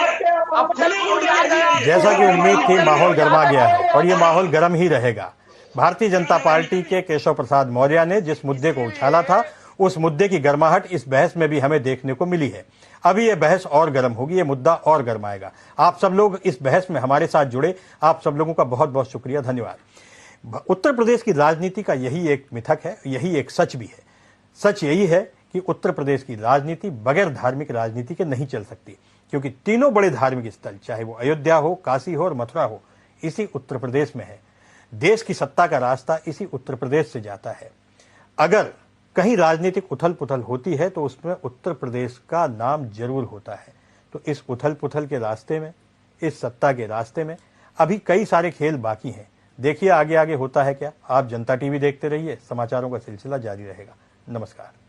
अफजल गुरु आ गया। जैसा कि उम्मीद थी, माहौल गर्मा गया है और ये माहौल गर्म ही रहेगा। भारतीय जनता पार्टी के केशव प्रसाद मौर्य ने जिस मुद्दे को उछाला था, उस मुद्दे की गर्माहट इस बहस में भी हमें देखने को मिली है। अभी ये बहस और गर्म होगी, ये मुद्दा और गर्माएगा। आप सब लोग इस बहस में हमारे साथ जुड़े, आप सब लोगों का बहुत बहुत शुक्रिया, धन्यवाद। उत्तर प्रदेश की राजनीति का यही एक मिथक है, यही एक सच भी है। सच यही है कि उत्तर प्रदेश की राजनीति बगैर धार्मिक राजनीति के नहीं चल सकती, क्योंकि तीनों बड़े धार्मिक स्थल, चाहे वो अयोध्या हो, काशी हो और मथुरा हो, इसी उत्तर प्रदेश में है। देश की सत्ता का रास्ता इसी उत्तर प्रदेश से जाता है। अगर कहीं राजनीतिक उथल पुथल होती है तो उसमें उत्तर प्रदेश का नाम जरूर होता है। तो इस उथल पुथल के रास्ते में, इस सत्ता के रास्ते में अभी कई सारे खेल बाकी हैं। देखिए आगे आगे होता है क्या। आप जनता टीवी देखते रहिए, समाचारों का सिलसिला जारी रहेगा। नमस्कार।